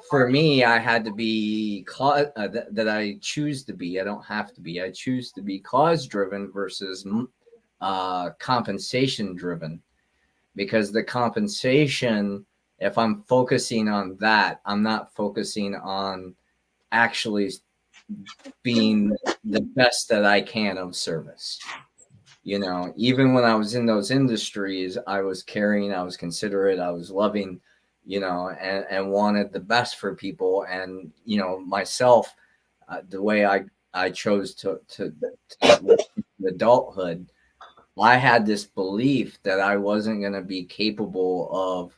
for me, I had to be that I choose to be. I don't have to be. I choose to be cause driven versus compensation driven, because the compensation, if I'm focusing on that, I'm not focusing on actually being the best that I can of service. Even when I was in those industries, I was caring, I was considerate, I was loving, and wanted the best for people. And, myself, the way I chose to adulthood, I had this belief that I wasn't going to be capable of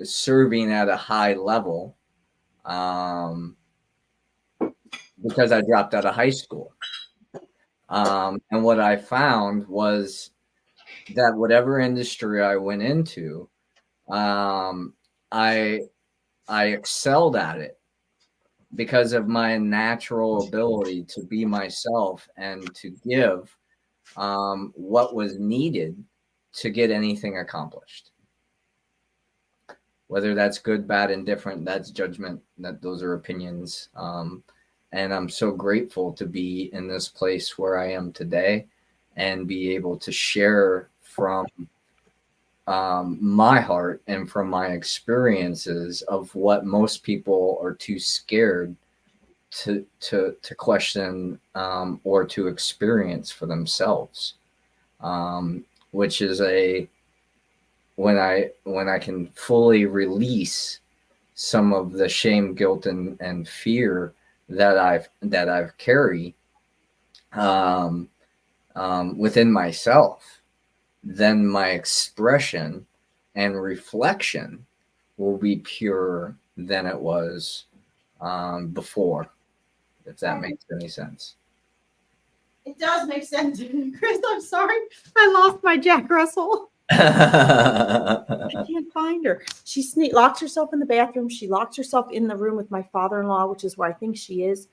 serving at a high level because I dropped out of high school. And what I found was that whatever industry I went into, I excelled at it because of my natural ability to be myself and to give what was needed to get anything accomplished. Whether that's good, bad, indifferent, that's judgment. Those are opinions. And I'm so grateful to be in this place where I am today and be able to share from my heart and from my experiences of what most people are too scared to question or to experience for themselves, which is when I can fully release some of the shame, guilt, and fear that I've carried within myself, then my expression and reflection will be purer than it was before, if that makes any sense. It does make sense. Chris, I'm sorry. I lost my Jack Russell. I can't find her. She locks herself in the bathroom. She locks herself in the room with my father-in-law, which is where I think she is.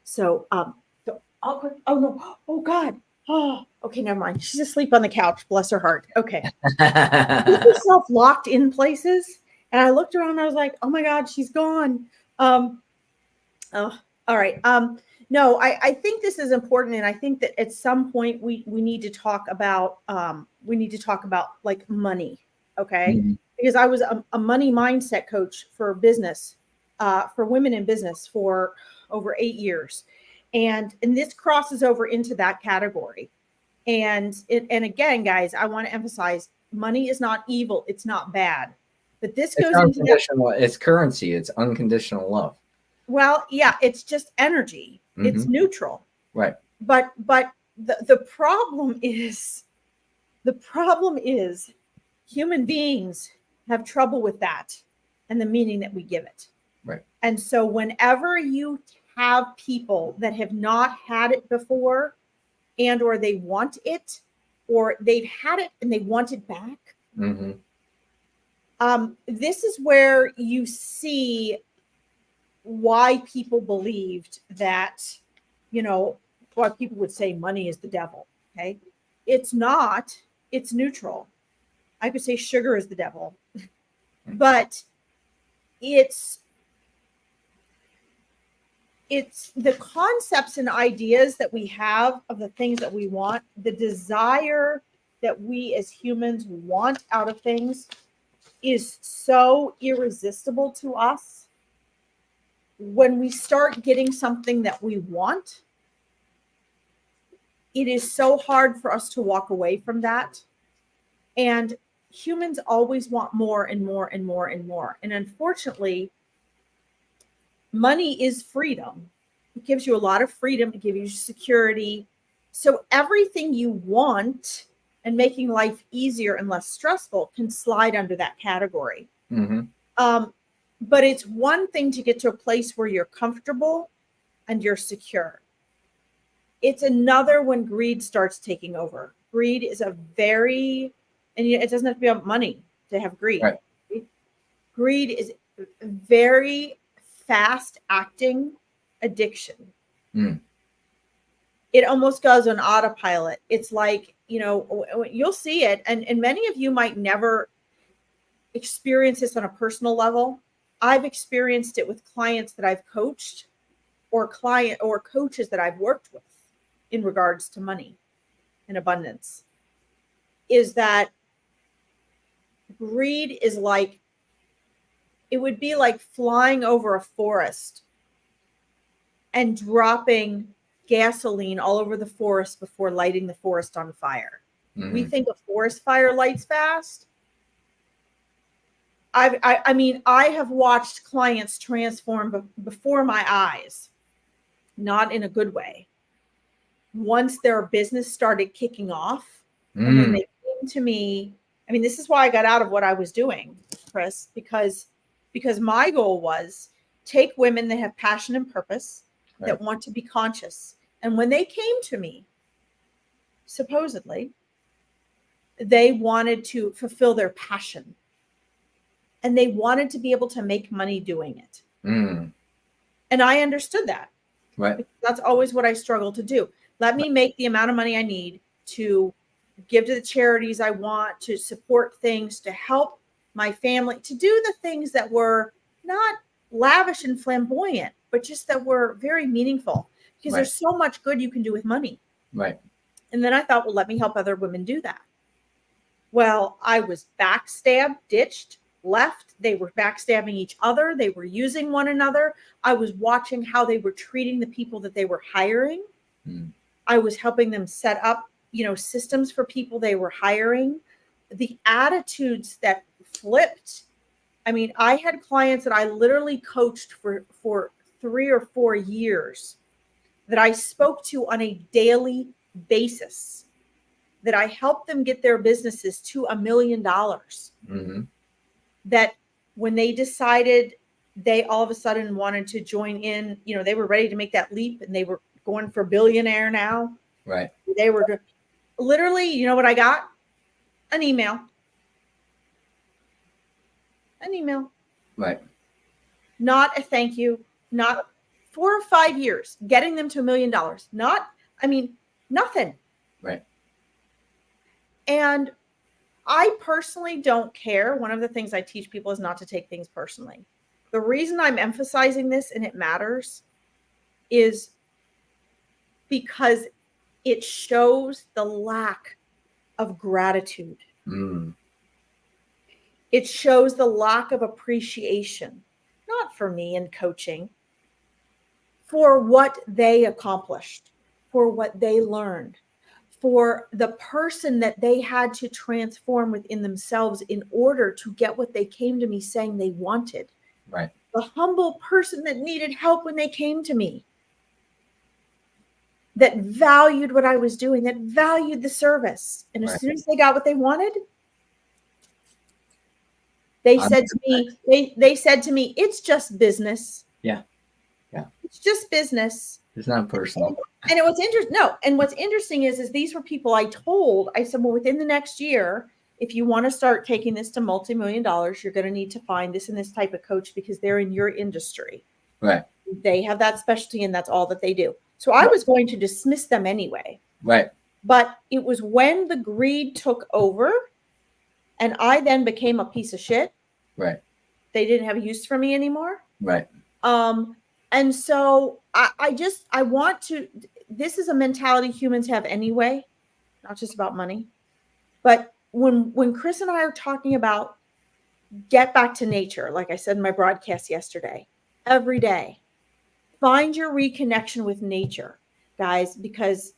So, oh no, oh God. Oh, okay, never mind. She's asleep on the couch. Bless her heart. Okay. Keep herself locked in places. And I looked around and I was like, oh my God, she's gone. Oh, all right. No, I think this is important. And I think that at some point we need to talk about, like money. Okay. Mhm. Because I was a money mindset coach for business, for women in business for over 8 years. And this crosses over into that category. And again, guys, I want to emphasize money is not evil. It's not bad. But this It's goes into that. unconditional. It's currency. It's unconditional love. Well, yeah, it's just energy. It's neutral. Right. But the problem is human beings have trouble with that and the meaning that we give it. Right. And so whenever you have people that have not had it before, and or they want it, or they've had it and they want it back, this is where you see why people believed that, why people would say money is the devil. Okay. It's not, it's neutral. I could say sugar is the devil, but it's the concepts and ideas that we have of the things that we want, the desire that we as humans want out of things is so irresistible to us. When we start getting something that we want, it is so hard for us to walk away from that. And humans always want more and more and more and more. And unfortunately, money is freedom. It gives you a lot of freedom. It gives you security. So everything you want and making life easier and less stressful can slide under that category. But it's one thing to get to a place where you're comfortable and you're secure. It's another when greed starts taking over. Greed is and it doesn't have to be about money to have greed. Right. Greed is very fast acting addiction. It almost goes on autopilot. It's like, you'll see it. And many of you might never experience this on a personal level. I've experienced it with clients that I've coached or coaches that I've worked with in regards to money and abundance, is that greed is like, it would be like flying over a forest and dropping gasoline all over the forest before lighting the forest on fire. We think a forest fire lights fast. I mean, I have watched clients transform before my eyes, not in a good way. Once their business started kicking off, and when they came to me, I mean, this is why I got out of what I was doing, Chris, because my goal was take women that have passion and purpose, that want to be conscious. And when they came to me, supposedly, they wanted to fulfill their passion. And they wanted to be able to make money doing it. And I understood that. Right. That's always what I struggle to do. Let me make the amount of money I need to give to the charities I want, to support things, to help my family, to do the things that were not lavish and flamboyant, but just that were very meaningful, because there's so much good you can do with money. Right. And then I thought, well, let me help other women do that. Well, I was backstabbed, ditched, left. They were backstabbing each other. They were using one another. I was watching how they were treating the people that they were hiring. I was helping them set up, systems for people they were hiring. The attitudes that flipped. I mean, I had clients that I literally coached for 3 or 4 years that I spoke to on a daily basis, that I helped them get their businesses to $1 million. That when they decided they all of a sudden wanted to join in, they were ready to make that leap and they were going for billionaire now. Right. They were literally, you know what I got? An email. An email. Right. Not a thank you. Not 4 or 5 years getting them to $1 million. Nothing. Right. And I personally don't care. One of the things I teach people is not to take things personally. The reason I'm emphasizing this and it matters is because it shows the lack of gratitude. It shows the lack of appreciation, not for me in coaching, for what they accomplished, for what they learned, for the person that they had to transform within themselves in order to get what they came to me saying they wanted. Right. The humble person that needed help when they came to me, that valued what I was doing, that valued the service. And as soon as they got what they wanted, they said to me, they said to me, it's just business. Yeah. It's just business. It's not personal. And what's interesting is these were people I said, well, within the next year, if you want to start taking this to multi-million dollars, you're going to need to find this and this type of coach because they're in your industry. Right. They have that specialty and that's all that they do. So I was going to dismiss them anyway. Right. But it was when the greed took over and I then became a piece of shit. Right. They didn't have use for me anymore. Right. And so I want to, this is a mentality humans have anyway, not just about money. But when Chris and I are talking about get back to nature, like I said in my broadcast yesterday, every day, find your reconnection with nature, guys, because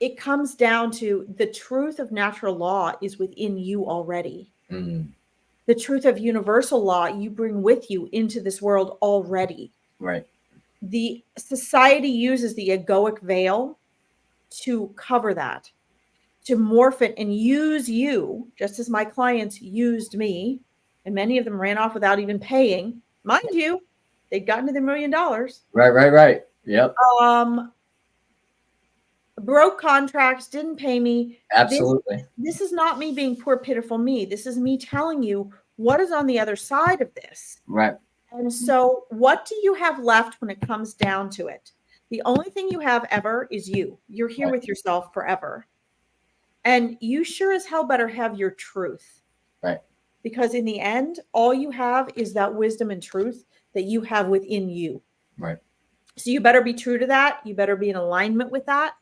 it comes down to the truth of natural law is within you already. The truth of universal law you bring with you into this world already. Right. The society uses the egoic veil to cover that, to morph it and use you, just as my clients used me, and many of them ran off without even paying. Mind you, they'd gotten to their $1 million. Right. Yep. Broke contracts, didn't pay me. Absolutely. This is not me being poor, pitiful me. This is me telling you what is on the other side of this. Right. And so what do you have left when it comes down to it? The only thing you have ever is you. You're here with yourself forever. And you sure as hell better have your truth. Right. Because in the end, all you have is that wisdom and truth that you have within you. Right. So you better be true to that. You better be in alignment with that.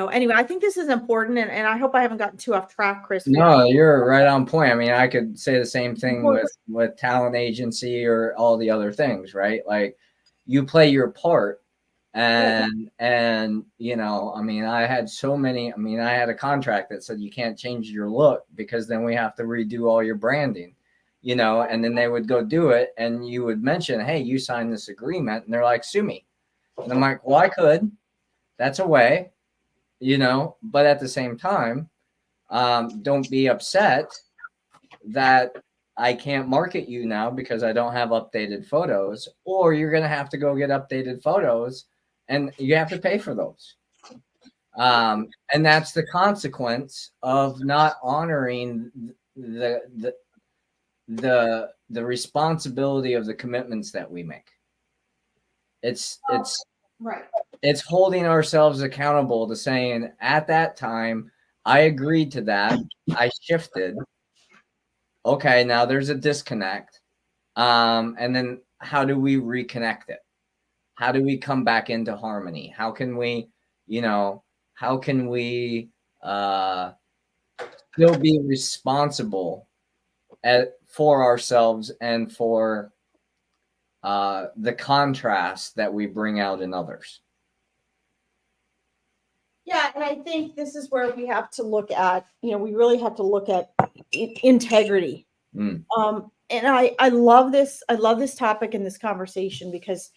Anyway, I think this is important and I hope I haven't gotten too off track, Chris. No, you're right on point. I mean, I could say the same thing with talent agency or all the other things, right? Like you play your part and I mean, I had a contract that said you can't change your look because then we have to redo all your branding, and then they would go do it and you would mention, hey, you signed this agreement, and they're like, sue me. And I'm like, well, I could. That's a way, but at the same time, don't be upset that I can't market you now because I don't have updated photos, or you're going to have to go get updated photos and you have to pay for those. And that's the consequence of not honoring the responsibility of the commitments that we make. It's right. It's holding ourselves accountable to saying at that time, I agreed to that. I shifted. Okay, now there's a disconnect. And then how do we reconnect it? How do we come back into harmony? How can we still be responsible for ourselves and for the contrast that we bring out in others? Yeah, and I think this is where we have to look at, we really have to look at integrity. And I love this. I love this topic in this conversation because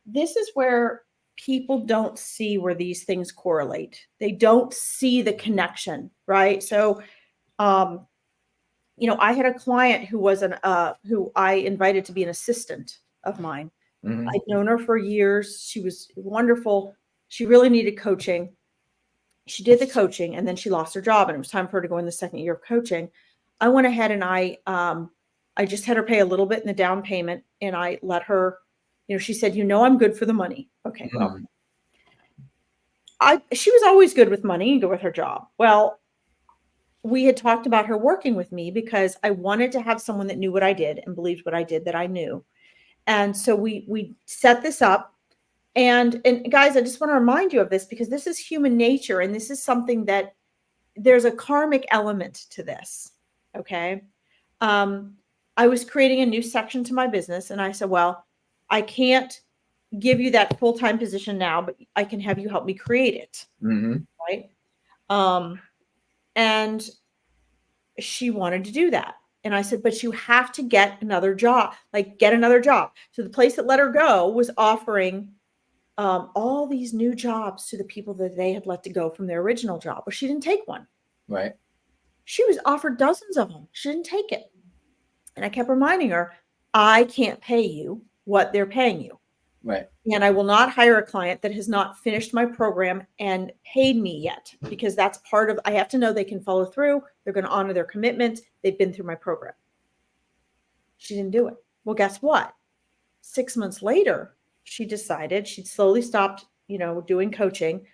this is where people don't see where these things correlate. They don't see the connection, right? So, I had a client who was who I invited to be an assistant of mine. I'd known her for years. She was wonderful. She really needed coaching. she did the coaching and then she lost her job and it was time for her to go in the second year of coaching. I went ahead and I just had her pay a little bit in the down payment, and I let her, she said, I'm good for the money. Okay. Well, she was always good with money and good with her job. Well, we had talked about her working with me because I wanted to have someone that knew what I did and believed what I did that I knew. And so we set this up. And guys, I just want to remind you of this because this is human nature. And this is something that there's a karmic element to this. Okay. I was creating a new section to my business. And I said, well, I can't give you that full-time position now, but I can have you help me create it. Right. And she wanted to do that. And I said, but you have to get another job, get another job. So the place that let her go was offering all these new jobs to the people that they had let to go from their original job. But she didn't take one. Right. She was offered dozens of them. She didn't take it. And I kept reminding her, I can't pay you what they're paying you. Right. And I will not hire a client that has not finished my program and paid me yet, because that's part of, I have to know they can follow through. They're going to honor their commitment. They've been through my program. She didn't do it. Well, guess what? 6 months later, she decided she'd slowly stopped, doing coaching,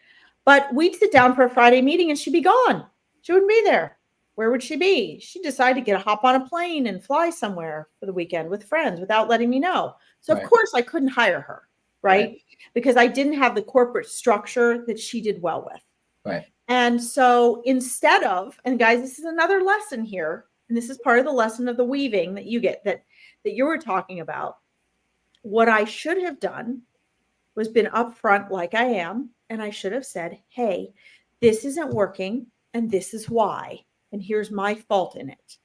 but we'd sit down for a Friday meeting and she'd be gone. She wouldn't be there. Where would she be? She decided to hop on a plane and fly somewhere for the weekend with friends without letting me know. So of course I couldn't hire her, right? Because I didn't have the corporate structure that she did well with. Right. And so instead of, and guys, this is another lesson here, and this is part of the lesson of the weaving that you get that you were talking about. What I should have done was been upfront like I am, and I should have said, hey, this isn't working, and this is why. And here's my fault in it.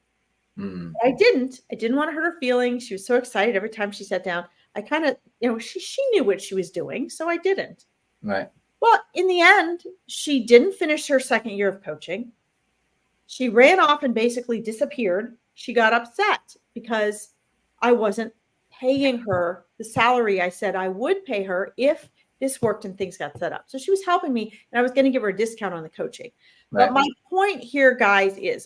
I didn't want to hurt her feelings. She was so excited every time she sat down. I kind of, she knew what she was doing, so I didn't. Right. Well, in the end, she didn't finish her second year of coaching. She ran off and basically disappeared. She got upset because I wasn't paying her the salary I said I would pay her if this worked and things got set up. So she was helping me, and I was going to give her a discount on the coaching. Right. But my point here, guys, is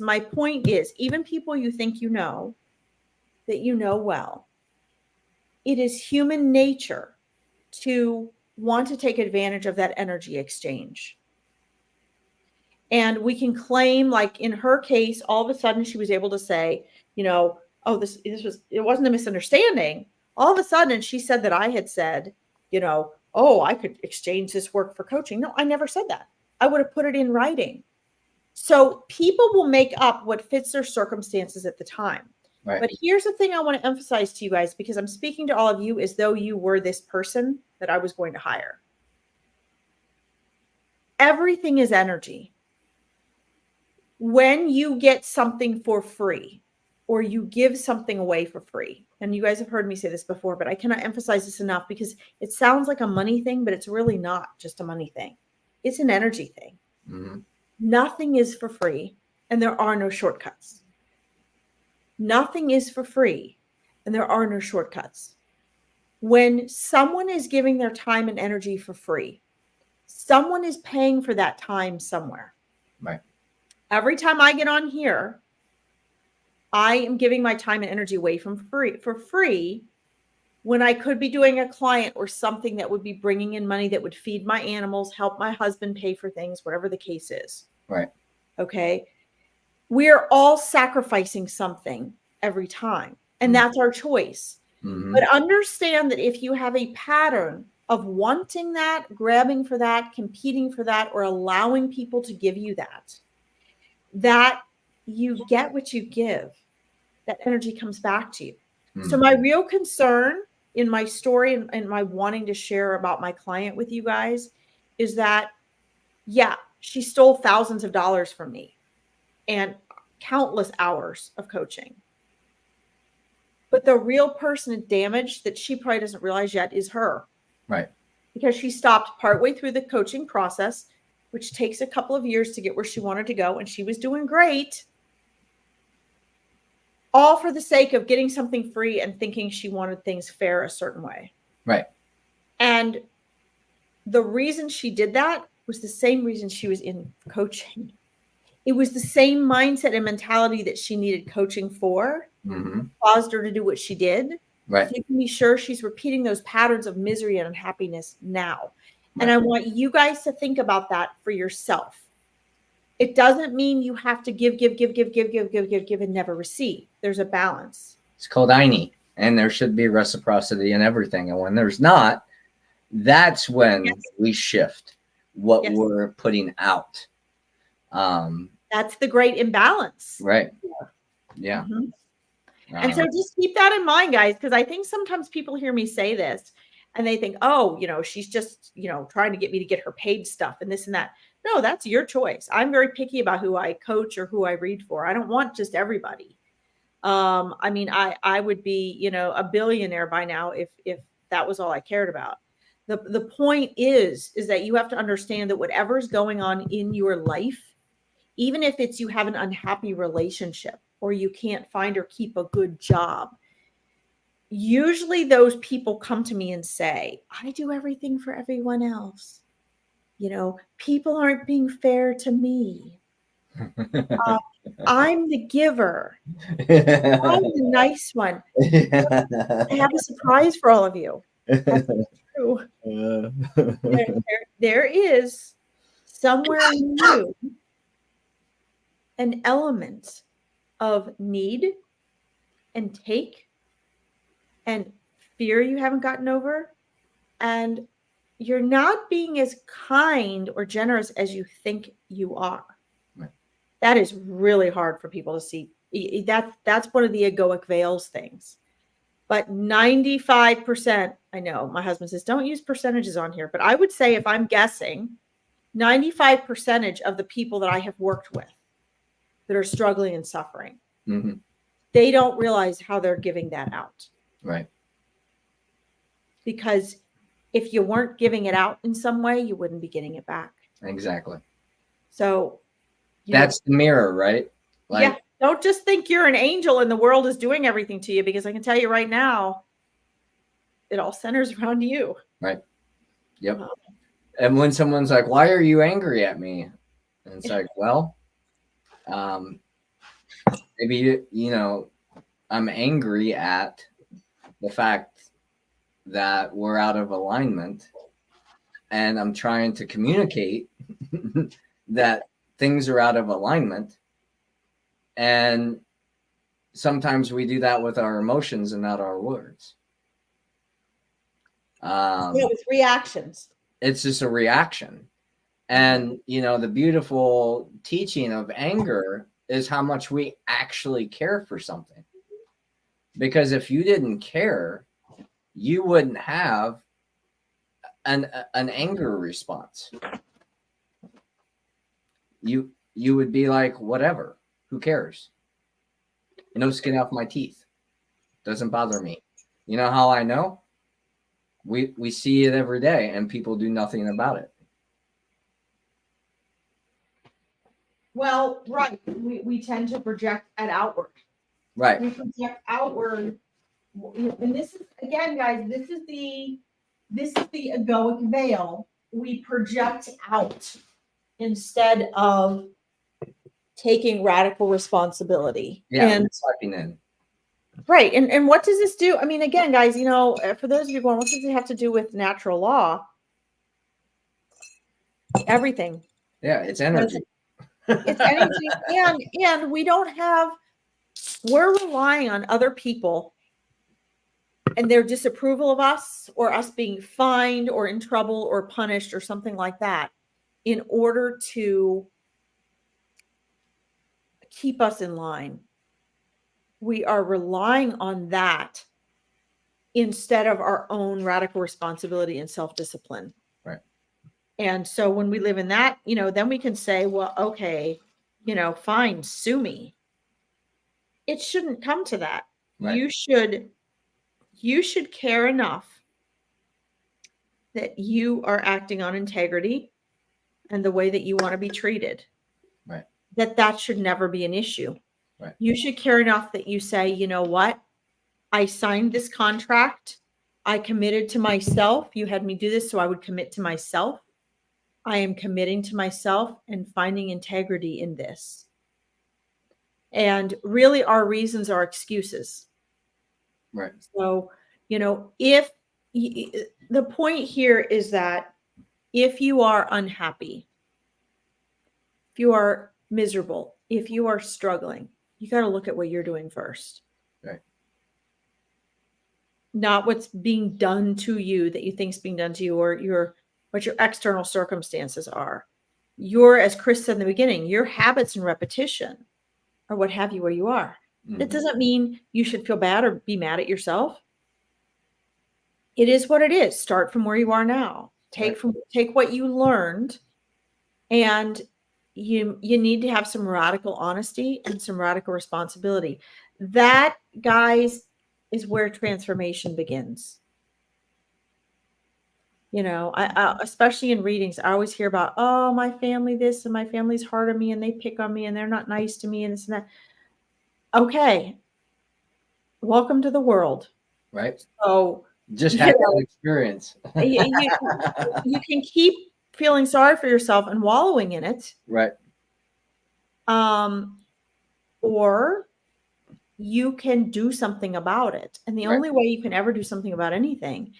even people you think that you know well, it is human nature to want to take advantage of that energy exchange. And we can claim, like in her case, all of a sudden she was able to say, it wasn't a misunderstanding. All of a sudden she said that I had said, I could exchange this work for coaching. No, I never said that. I would have put it in writing. So people will make up what fits their circumstances at the time. Right. But here's the thing I want to emphasize to you guys, because I'm speaking to all of you as though you were this person that I was going to hire. Everything is energy. When you get something for free or you give something away for free, and you guys have heard me say this before, but I cannot emphasize this enough because it sounds like a money thing, but it's really not just a money thing. It's an energy thing. Mm-hmm. Nothing is for free, and there are no shortcuts. Nothing is for free, and there are no shortcuts. When someone is giving their time and energy for free, someone is paying for that time somewhere. Right. Every time I get on here, I am giving my time and energy away for free when I could be doing a client or something that would be bringing in money that would feed my animals, help my husband pay for things, whatever the case is. Right. Okay. We are all sacrificing something every time, and that's our choice. Mm-hmm. But understand that if you have a pattern of wanting that, grabbing for that, competing for that, or allowing people to give you that you get what you give, that energy comes back to you. Mm-hmm. So my real concern in my story and my wanting to share about my client with you guys is that, yeah, she stole thousands of dollars from me and countless hours of coaching. But the real person damaged that she probably doesn't realize yet is her. Right. Because she stopped partway through the coaching process, which takes a couple of years to get where she wanted to go. And she was doing great. All for the sake of getting something free and thinking she wanted things fair a certain way. Right. And the reason she did that was the same reason she was in coaching. It was the same mindset and mentality that she needed coaching for, caused her to do what she did. Right. So you can be sure she's repeating those patterns of misery and unhappiness now. Right. And I want you guys to think about that for yourself. It doesn't mean you have to give, and never receive. There's a balance. It's called INI, and there should be reciprocity in everything. And when there's not, that's when we shift what we're putting out. That's the great imbalance. Right. Yeah. And so just keep that in mind, guys, because I think sometimes people hear me say this and they think, oh, she's just, trying to get me to get her paid stuff and this and that. No, that's your choice. I'm very picky about who I coach or who I read for. I don't want just everybody. I mean, I would be, a billionaire by now if that was all I cared about. The point is that you have to understand that whatever's going on in your life, even if it's you have an unhappy relationship or you can't find or keep a good job, usually those people come to me and say, I do everything for everyone else. People aren't being fair to me. I'm the giver. I'm the nice one. I have a surprise for all of you. That's true. There is somewhere in you an element of need and take and fear you haven't gotten over, and you're not being as kind or generous as you think you are. Right. That is really hard for people to see. That's one of the egoic veils things. But 95%, I know my husband says, don't use percentages on here, but I would say if I'm guessing, 95% of the people that I have worked with that are struggling and suffering, they don't realize how they're giving that out. Right. Because if you weren't giving it out in some way, you wouldn't be getting it back. Exactly. So that's the mirror, right? Don't just think you're an angel and the world is doing everything to you, because I can tell you right now, it all centers around you. Right. Yep. And when someone's like, why are you angry at me? And it's like, well, maybe, I'm angry at the fact that we're out of alignment, and I'm trying to communicate that things are out of alignment. And sometimes we do that with our emotions and not our words. With reactions. It's just a reaction. And, the beautiful teaching of anger is how much we actually care for something. Because if you didn't care, you wouldn't have an anger response. You would be like, whatever, who cares? No skin off my teeth. Doesn't bother me. You know how I know? We see it every day and people do nothing about it. Well, right. We tend to project it outward. Right. We project outward. And this is, again, guys, this is the egoic veil. We project out instead of taking radical responsibility. Yeah, and sucking in. Right. And what does this do? I mean, again, guys, for those of you going, what does it have to do with natural law? Everything. Yeah, it's energy. It's energy. And we're relying on other people and their disapproval of us, or us being fined or in trouble or punished or something like that, in order to keep us in line. We are relying on that instead of our own radical responsibility and self-discipline. Right. And so when we live in that, then we can say, well, okay, fine, sue me. It shouldn't come to that. Right. You should care enough that you are acting on integrity and the way that you want to be treated. Right. That should never be an issue. Right. You should care enough that you say, you know what? I signed this contract. I committed to myself. You had me do this, so I would commit to myself. I am committing to myself and finding integrity in this. And really, our reasons are excuses. Right. So, if the point here is that if you are unhappy, if you are miserable, if you are struggling, you got to look at what you're doing first. Right. Not what's being done to you that you think is being done to you, or what your external circumstances are. As Chris said in the beginning, your habits and repetition are what have you where you are. Mm-hmm. That doesn't mean you should feel bad or be mad at yourself. It is what it is. Start from where you are now. Take what you learned, and you need to have some radical honesty and some radical responsibility. That, guys, is where transformation begins. I especially in readings, I always hear about, oh, my family this and my family's hard on me and they pick on me and they're not nice to me and this and that. Okay. Welcome to the world. Right. So just have that experience. you can keep feeling sorry for yourself and wallowing in it. Right. Or you can do something about it. And the only way you can ever do something about anything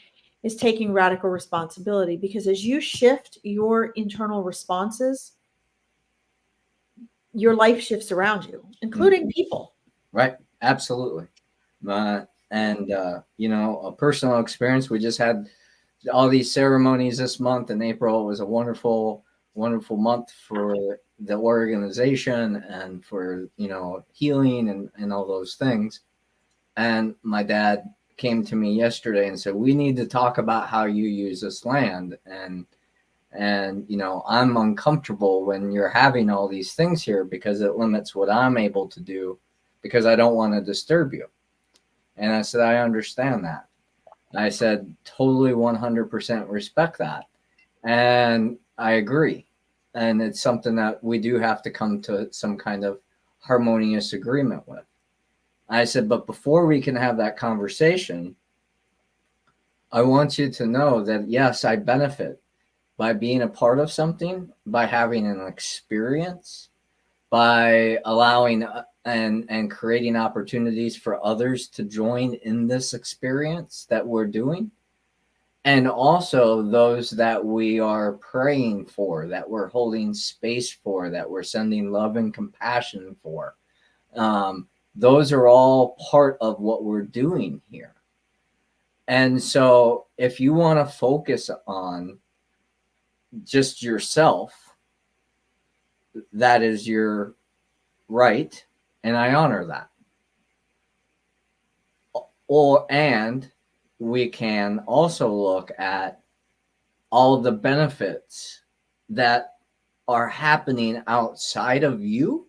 is taking radical responsibility, because as you shift your internal responses, your life shifts around you, including people. Right. Absolutely. And a personal experience. We just had all these ceremonies this month in April. It was a wonderful, wonderful month for the organization and for, healing and all those things. And my dad came to me yesterday and said, we need to talk about how you use this land. And I'm uncomfortable when you're having all these things here because it limits what I'm able to do, because I don't want to disturb you. And I said, I understand that. I said, totally 100% respect that. And I agree. And it's something that we do have to come to some kind of harmonious agreement with. I said, but before we can have that conversation, I want you to know that, yes, I benefit by being a part of something, by having an experience, by allowing and creating opportunities for others to join in this experience that we're doing. And also those that we are praying for, that we're holding space for, that we're sending love and compassion for. Those are all part of what we're doing here. And so if you want to focus on just yourself, that is your right, and I honor that. And we can also look at all the benefits that are happening outside of you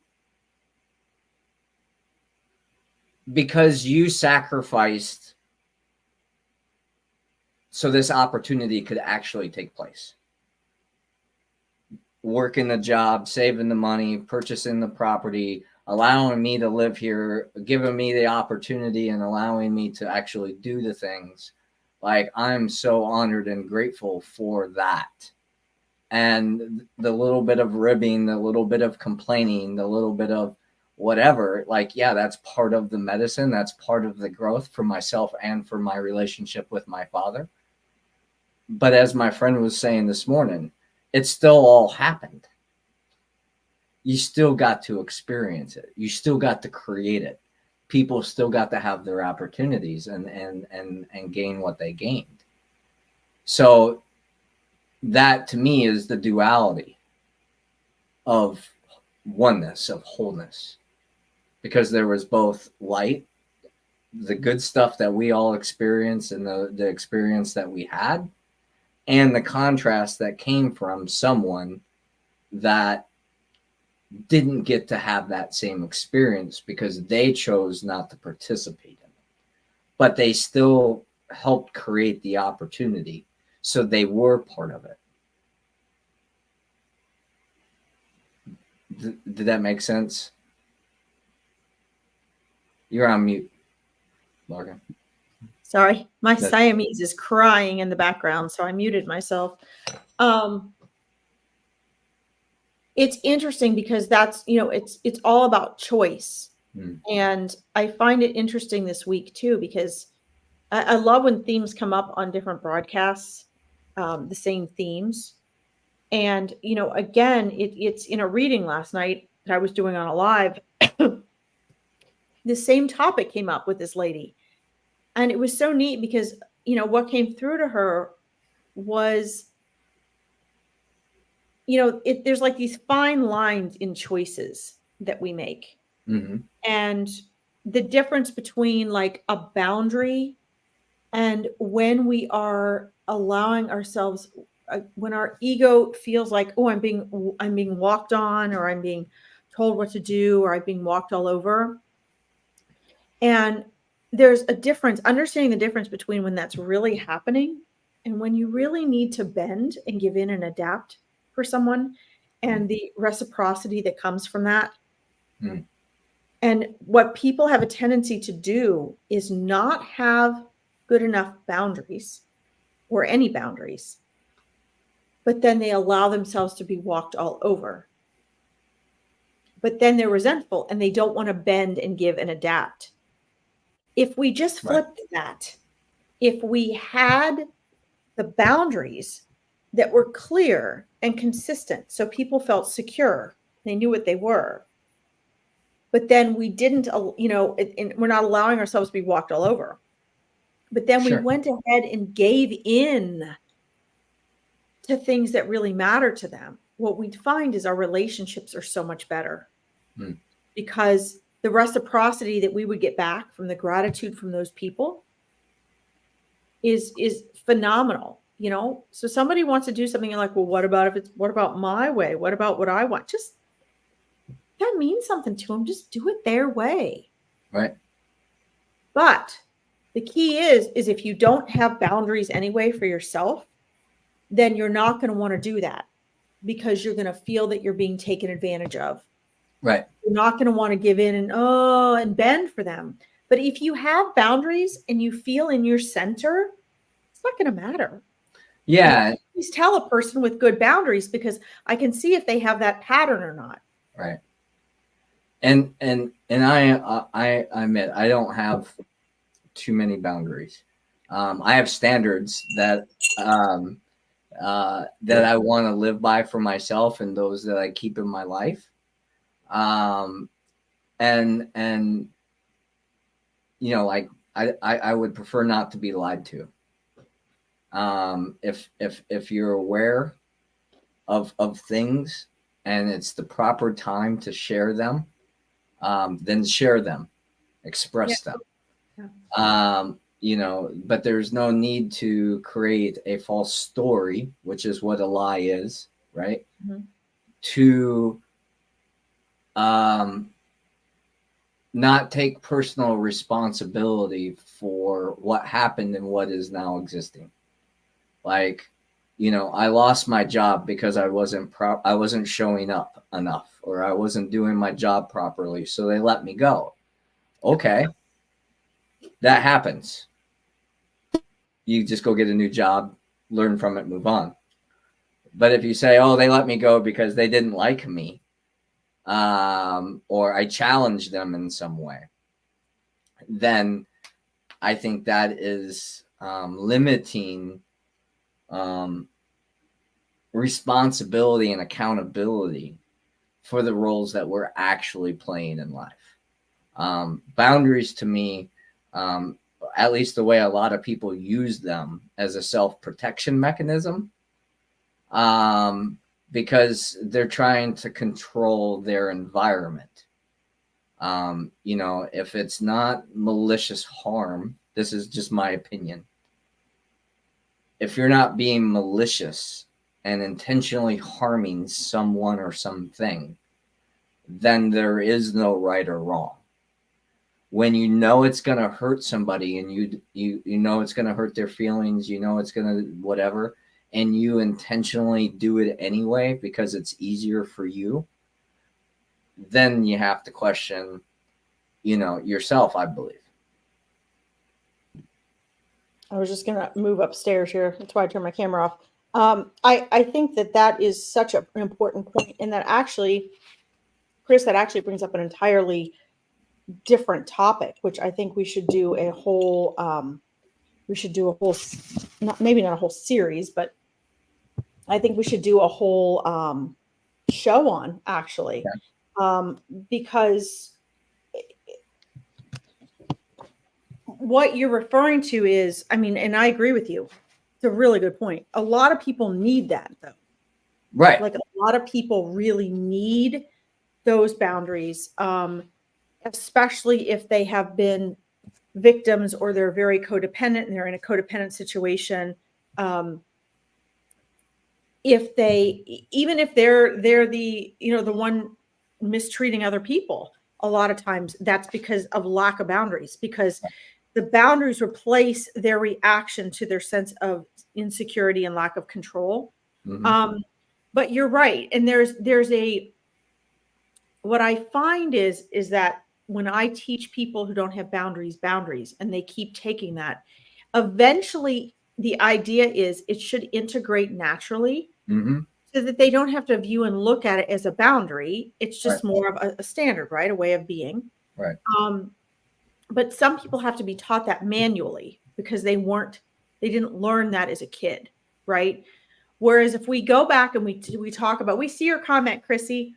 because you sacrificed so this opportunity could actually take place. Working the job, saving the money, purchasing the property, allowing me to live here, giving me the opportunity and allowing me to actually do the things. Like, I'm so honored and grateful for that. And the little bit of ribbing, the little bit of complaining, the little bit of whatever, like, yeah, that's part of the medicine. That's part of the growth for myself and for my relationship with my father. But as my friend was saying this morning, it still all happened. You still got to experience it. You still got to create it. People still got to have their opportunities and gain what they gained. So that to me is the duality of oneness, of wholeness, because there was both light, the good stuff that we all experience and the experience that we had, and the contrast that came from someone that didn't get to have that same experience because they chose not to participate in it. But they still helped create the opportunity, so they were part of it. Did that make sense? You're on mute, Larkin. Sorry, my Siamese is crying in the background, so I muted myself. It's interesting because that's, it's all about choice. And I find it interesting this week too, because I love when themes come up on different broadcasts, the same themes. And, again, it's in a reading last night that I was doing on a live. The same topic came up with this lady. And it was so neat because, what came through to her was, there's like these fine lines in choices that we make. Mm-hmm. And the difference between like a boundary and when we are allowing ourselves, when our ego feels like, oh, I'm being walked on, or I'm being told what to do, or I'm being walked all over. And there's a difference, understanding the difference between when that's really happening and when you really need to bend and give in and adapt for someone, and the reciprocity that comes from that. Mm. And what people have a tendency to do is not have good enough boundaries, or any boundaries, but then they allow themselves to be walked all over. But then they're resentful and they don't want to bend and give and adapt. If we just flipped that, if we had the boundaries that were clear and consistent, so people felt secure, they knew what they were, but then we didn't, we're not allowing ourselves to be walked all over. But then we went ahead and gave in to things that really matter to them. What we'd find is our relationships are so much better, because the reciprocity that we would get back from the gratitude from those people is phenomenal. So somebody wants to do something, you're like, well, what about my way? What about what I want? Just, that means something to them. Just do it their way. Right. But the key is if you don't have boundaries anyway for yourself, then you're not going to want to do that, because you're going to feel that you're being taken advantage of. Right. You're not going to want to give in and bend for them. But if you have boundaries and you feel in your center, it's not going to matter. Yeah. Please tell a person with good boundaries, because I can see if they have that pattern or not. Right. And I admit I don't have too many boundaries. I have standards that that I want to live by for myself, and those that I keep in my life. And like I would prefer not to be lied to. If you're aware of things and it's the proper time to share them, then share them, express them. But there's no need to create a false story, which is what a lie is, right? Mm-hmm. To not take personal responsibility for what happened and what is now existing. Like, I lost my job because I wasn't showing up enough, or I wasn't doing my job properly, so they let me go. Okay. That happens. You just go get a new job, learn from it, move on. But if you say, oh, they let me go because they didn't like me, or I challenged them in some way, then I think that is limiting responsibility and accountability for the roles that we're actually playing in life. Boundaries, to me, at least the way a lot of people use them, as a self-protection mechanism, because they're trying to control their environment. If it's not malicious harm, this is just my opinion. If you're not being malicious and intentionally harming someone or something, then there is no right or wrong. When you know it's going to hurt somebody, and you know it's going to hurt their feelings, it's going to whatever, and you intentionally do it anyway because it's easier for you, then you have to question, yourself, I believe. I was just going to move upstairs here. That's why I turned my camera off. I think that is such an important point, and that actually, Chris, that actually brings up an entirely different topic, which I think we should do a whole, not maybe not a whole series, but I think we should do a whole show on, actually, because what you're referring to is, I mean, and I agree with you. It's a really good point. A lot of people need that, though. Right. Like, a lot of people really need those boundaries, especially if they have been victims or they're very codependent and they're in a codependent situation. Even if they're the, the one mistreating other people, a lot of times that's because of lack of boundaries, because the boundaries replace their reaction to their sense of insecurity and lack of control. Mm-hmm. But you're right. And what I find is that when I teach people who don't have boundaries, and they keep taking that, eventually the idea is it should integrate naturally, so that they don't have to view and look at it as a boundary. It's just more of a standard, right? A way of being. Right. But some people have to be taught that manually because they didn't learn that as a kid, right? Whereas if we go back and we talk about, we see your comment, Chrissy.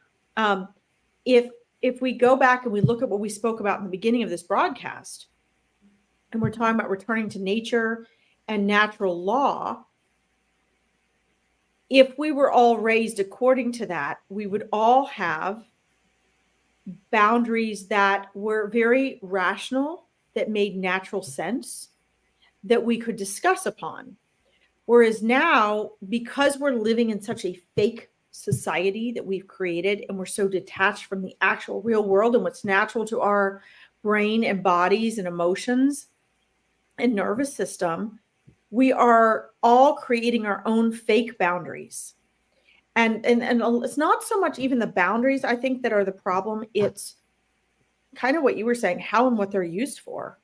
If we go back and we look at what we spoke about in the beginning of this broadcast, and we're talking about returning to nature and natural law, if we were all raised according to that, we would all have boundaries that were very rational, that made natural sense, that we could discuss upon. Whereas now, because we're living in such a fake society that we've created, and we're so detached from the actual real world and what's natural to our brain and bodies and emotions and nervous system, we are all creating our own fake boundaries. And it's not so much even the boundaries, I think, that are the problem. It's kind of what you were saying, how and what they're used for.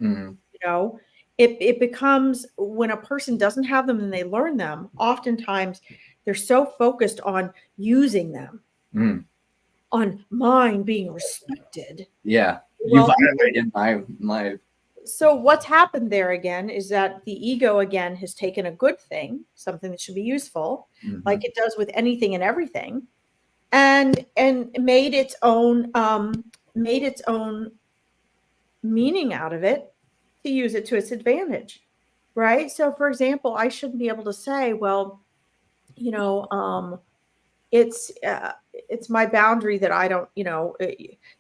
Mm-hmm. It becomes, when a person doesn't have them and they learn them, oftentimes they're so focused on using them, on mine being respected. Yeah, you violated my. So what's happened there again is that the ego again has taken a good thing, something that should be useful, like it does with anything and everything, and made its own meaning out of it to use it to its advantage, right? So, for example, I shouldn't be able to say, well, it's my boundary that I don't,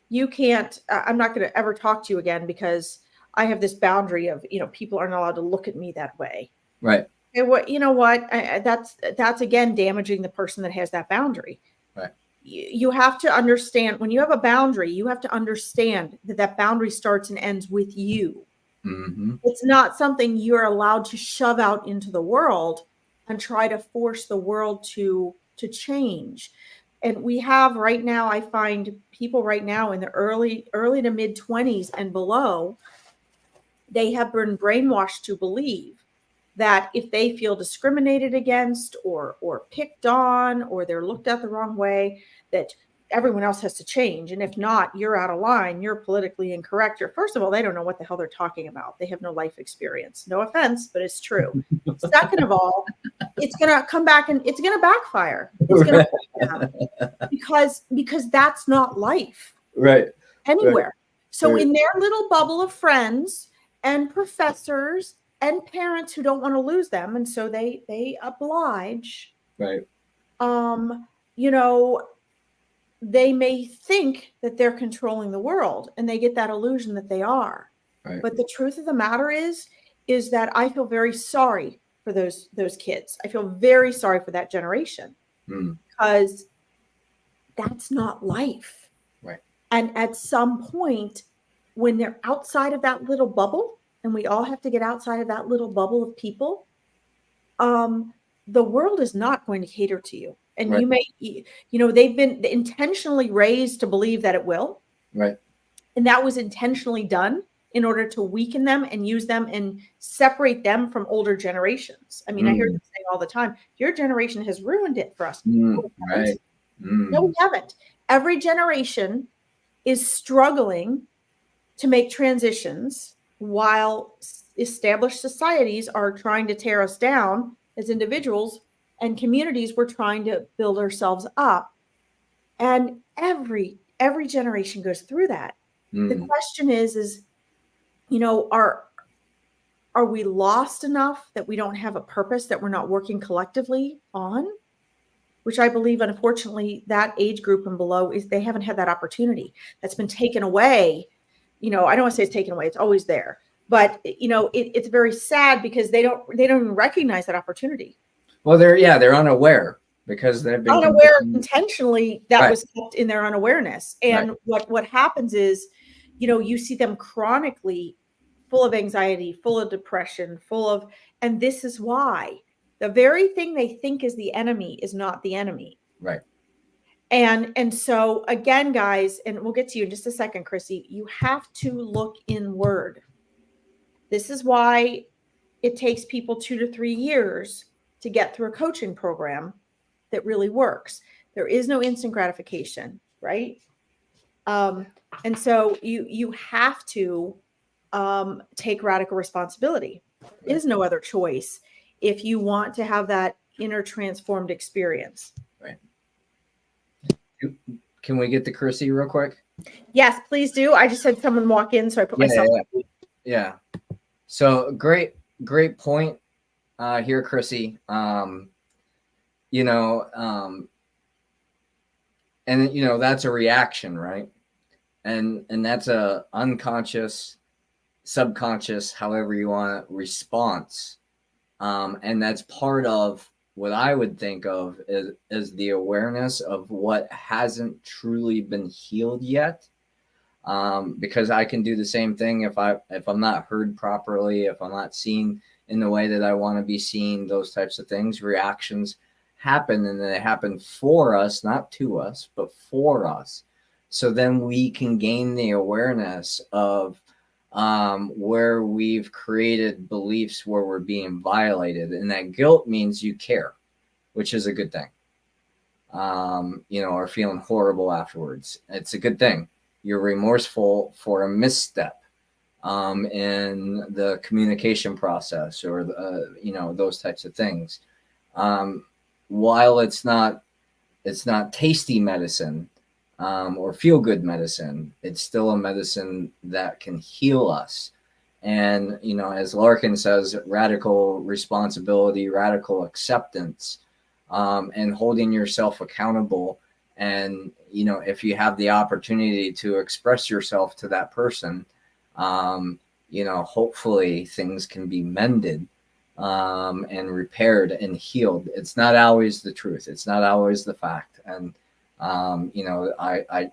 you can't, I'm not going to ever talk to you again because I have this boundary of, people aren't allowed to look at me that way. Right. And that's again damaging the person that has that boundary. Right. You have to understand, when you have a boundary, you have to understand that boundary starts and ends with you. Mm-hmm. It's not something you're allowed to shove out into the world and try to force the world to change. And we have right now, I find people right now in the early to mid 20s and below, they have been brainwashed to believe that if they feel discriminated against or picked on, or they're looked at the wrong way, that everyone else has to change. And if not, you're out of line, you're politically incorrect. First of all, they don't know what the hell they're talking about. They have no life experience. No offense, but it's true. Second of all, it's going to come back and it's going to backfire. It's going to because that's not life. Right. Anywhere. Right. So in their little bubble of friends and professors and parents who don't want to lose them, and so they oblige. Right. They may think that they're controlling the world, and they get that illusion that they are. Right. But the truth of the matter is that I feel very sorry for those kids. I feel very sorry for that generation, because that's not life. Right. And at some point, when they're outside of that little bubble, and we all have to get outside of that little bubble of people, the world is not going to cater to you. And right. You may, they've been intentionally raised to believe that it will. Right. And that was intentionally done in order to weaken them and use them and separate them from older generations. I mean, I hear them say all the time, your generation has ruined it for us. Right. No, we haven't. Every generation is struggling to make transitions while established societies are trying to tear us down as individuals, and communities we're trying to build ourselves up. And every generation goes through that. The question is, you know, are we lost enough that we don't have a purpose that we're not working collectively on? Which I believe, unfortunately, that age group and below they haven't had that opportunity. That's been taken away. You know, I don't want to say it's taken away; it's always there. But you know, it's very sad because they don't even recognize that opportunity. Well, they're unaware because they've been unaware intentionally. That right. was kept in their unawareness. And right. what happens is, you know, you see them chronically full of anxiety, full of depression, and this is why. The very thing they think is the enemy is not the enemy. Right. And so again, guys, and we'll get to you in just a second, Chrissy, you have to look inward. This is why it takes people 2 to 3 years to get through a coaching program that really works. There is no instant gratification, right? And so you have to take radical responsibility. There is no other choice if you want to have that inner transformed experience. Right. Can we get to Chrissy real quick? Yes, please do. I just had someone walk in, so I put myself. Yeah. So great point here, Chrissy. You know, and you know that's a reaction, right? And that's a unconscious, subconscious, however you want it, response. And that's part of what I would think of is the awareness of what hasn't truly been healed yet. Because I can do the same thing if I'm not heard properly, if I'm not seen in the way that I want to be seen, those types of things. Reactions happen, and they happen for us, not to us, but for us. So then we can gain the awareness of where we've created beliefs where we're being violated. And that guilt means you care, which is a good thing. You know, or feeling horrible afterwards. It's a good thing. You're remorseful for a misstep in the communication process or, you know, those types of things. While it's not tasty medicine, or feel-good medicine, it's still a medicine that can heal us. And, you know, as Larkin says, radical responsibility, radical acceptance, and holding yourself accountable. And, you know, if you have the opportunity to express yourself to that person, you know, hopefully things can be mended and repaired and healed. It's not always the truth. It's not always the fact. And, you know,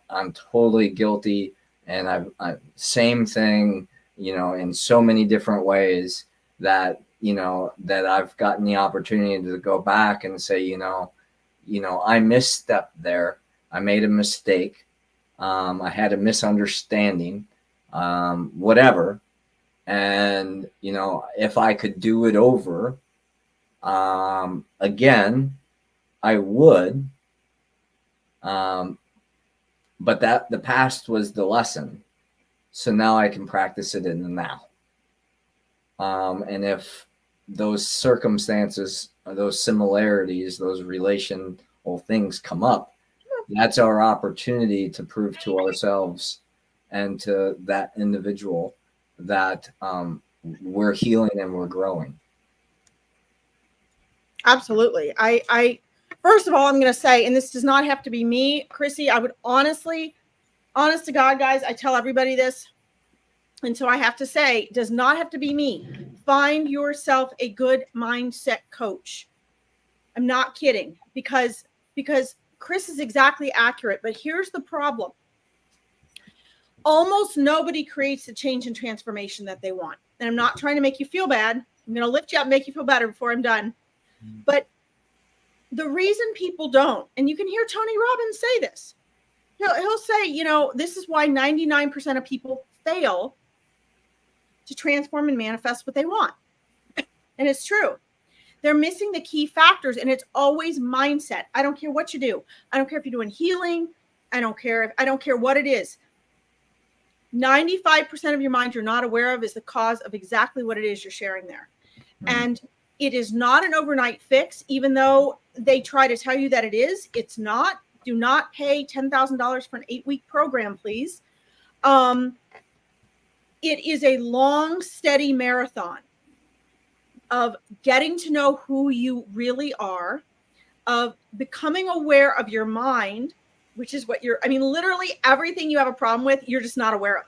I'm totally guilty, and I've same thing, you know, in so many different ways that, you know, that I've gotten the opportunity to go back and say, you know, I misstepped there. I made a mistake. I had a misunderstanding, whatever. And, you know, if I could do it over, again, I would. But that the past was the lesson. So now I can practice it in the now. And if those circumstances, those similarities, those relational things come up, that's our opportunity to prove to ourselves and to that individual that we're healing and we're growing. Absolutely. I first of all, I'm going to say, and this does not have to be me, Chrissy, I would honest to God, guys, I tell everybody this. And so I have to say, it does not have to be me. Find yourself a good mindset coach. I'm not kidding, because Chris is exactly accurate. But here's the problem. Almost nobody creates the change and transformation that they want. And I'm not trying to make you feel bad. I'm going to lift you up, make you feel better before I'm done. But the reason people don't, and you can hear Tony Robbins say this, he'll say, you know, this is why 99% of people fail, to transform and manifest what they want. And it's true. They're missing the key factors, and it's always mindset. I don't care what you do. I don't care if you're doing healing. I don't care what it is. 95% of your mind you're not aware of is the cause of exactly what it is you're sharing there. And it is not an overnight fix, even though they try to tell you that it is. It's not. Do not pay $10,000 for an 8-week program, please. It is a long, steady marathon of getting to know who you really are, of becoming aware of your mind, which is what literally everything you have a problem with, you're just not aware of.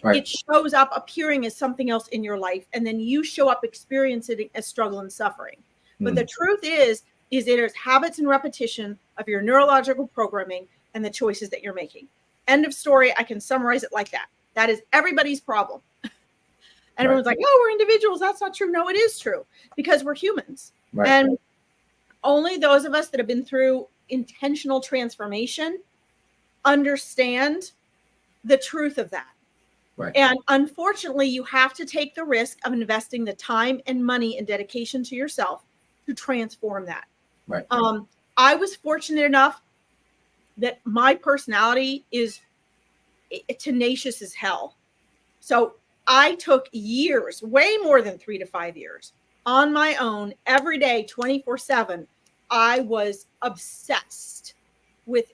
Right. It shows up appearing as something else in your life, and then you show up experiencing it as struggle and suffering. But the truth is it is habits and repetition of your neurological programming and the choices that you're making. End of story. I can summarize it like that. That is everybody's problem. And everyone's like, oh, we're individuals. That's not true. No, it is true, because we're humans. Right. And only those of us that have been through intentional transformation understand the truth of that. Right. And unfortunately, you have to take the risk of investing the time and money and dedication to yourself to transform that. Right. I was fortunate enough that my personality is tenacious as hell. So I took years, way more than 3 to 5 years, on my own, every day, 24/7. I was obsessed with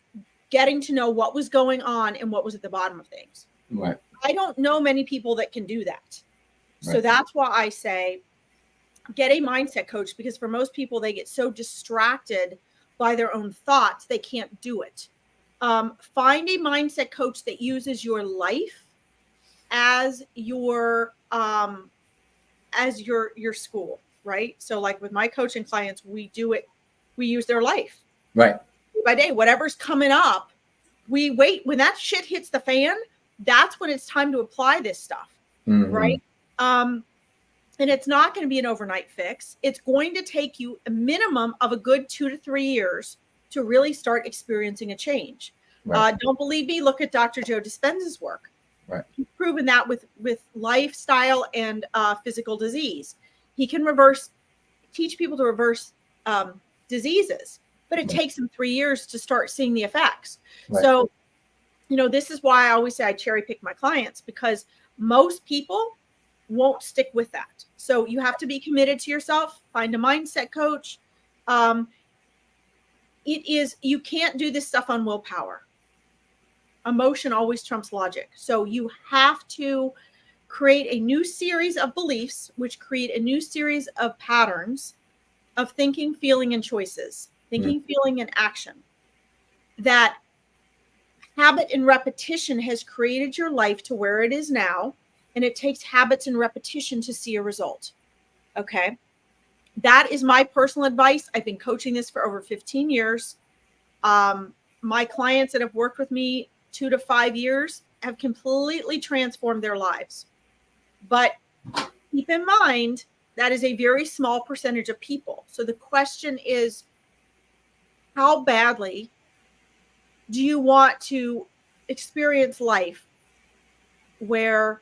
getting to know what was going on and what was at the bottom of things. Right. I don't know many people that can do that. Right. So that's why I say get a mindset coach, because for most people, they get so distracted by their own thoughts, they can't do it. Find a mindset coach that uses your life as your school, right? So like with my coaching clients, we use their life. Right. Day by day, whatever's coming up, we wait. When that shit hits the fan, that's when it's time to apply this stuff. Mm-hmm. Right. And it's not going to be an overnight fix. It's going to take you a minimum of a good 2 to 3 years to really start experiencing a change. Right. Don't believe me? Look at Dr. Joe Dispenza's work. Right. He's proven that with lifestyle and physical disease. He can teach people to reverse diseases, but it takes them 3 years to start seeing the effects. Right. So, this is why I always say I cherry pick my clients, because most people won't stick with that. So you have to be committed to yourself, find a mindset coach. You can't do this stuff on willpower. Emotion always trumps logic. So you have to create a new series of beliefs, which create a new series of patterns of thinking, feeling, and choices. Thinking, feeling, and action. That habit and repetition has created your life to where it is now. And it takes habits and repetition to see a result. Okay. That is my personal advice. I've been coaching this for over 15 years. My clients that have worked with me 2 to 5 years have completely transformed their lives. But keep in mind, that is a very small percentage of people. So the question is, how badly do you want to experience life where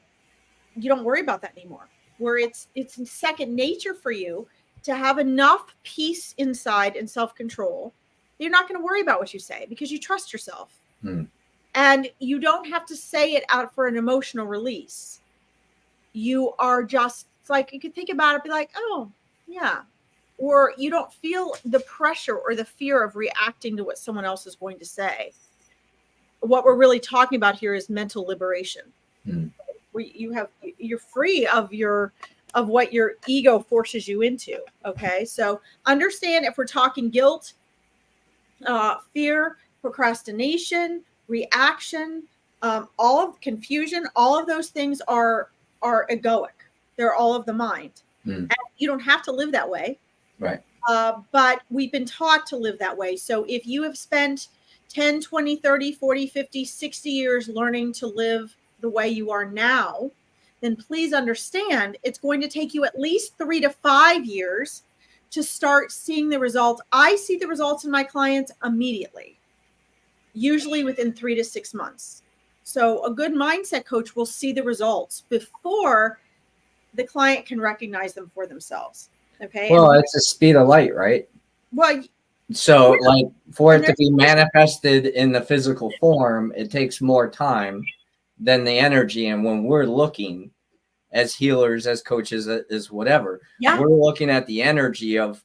you don't worry about that anymore, where it's second nature for you to have enough peace inside and self-control? You're not going to worry about what you say because you trust yourself. And you don't have to say it out for an emotional release. You are just, it's like, you could think about it, be like, oh, yeah. Or you don't feel the pressure or the fear of reacting to what someone else is going to say. What we're really talking about here is mental liberation. You're free of what your ego forces you into. Okay. So understand, if we're talking guilt, fear, procrastination, reaction, all of confusion, all of those things are egoic. They're all of the mind. And you don't have to live that way. Right. But we've been taught to live that way. So if you have spent 10, 20, 30, 40, 50, 60 years learning to live the way you are now, then please understand it's going to take you at least 3 to 5 years to start seeing the results. I see the results in my clients immediately, usually within 3 to 6 months. So a good mindset coach will see the results before the client can recognize them for themselves. Okay. Well, it's the speed of light, right? Well, so yeah. like for And it to be manifested in the physical form, it takes more time than the energy. And when we're looking as healers, as coaches, as whatever, yeah. we're looking at the energy of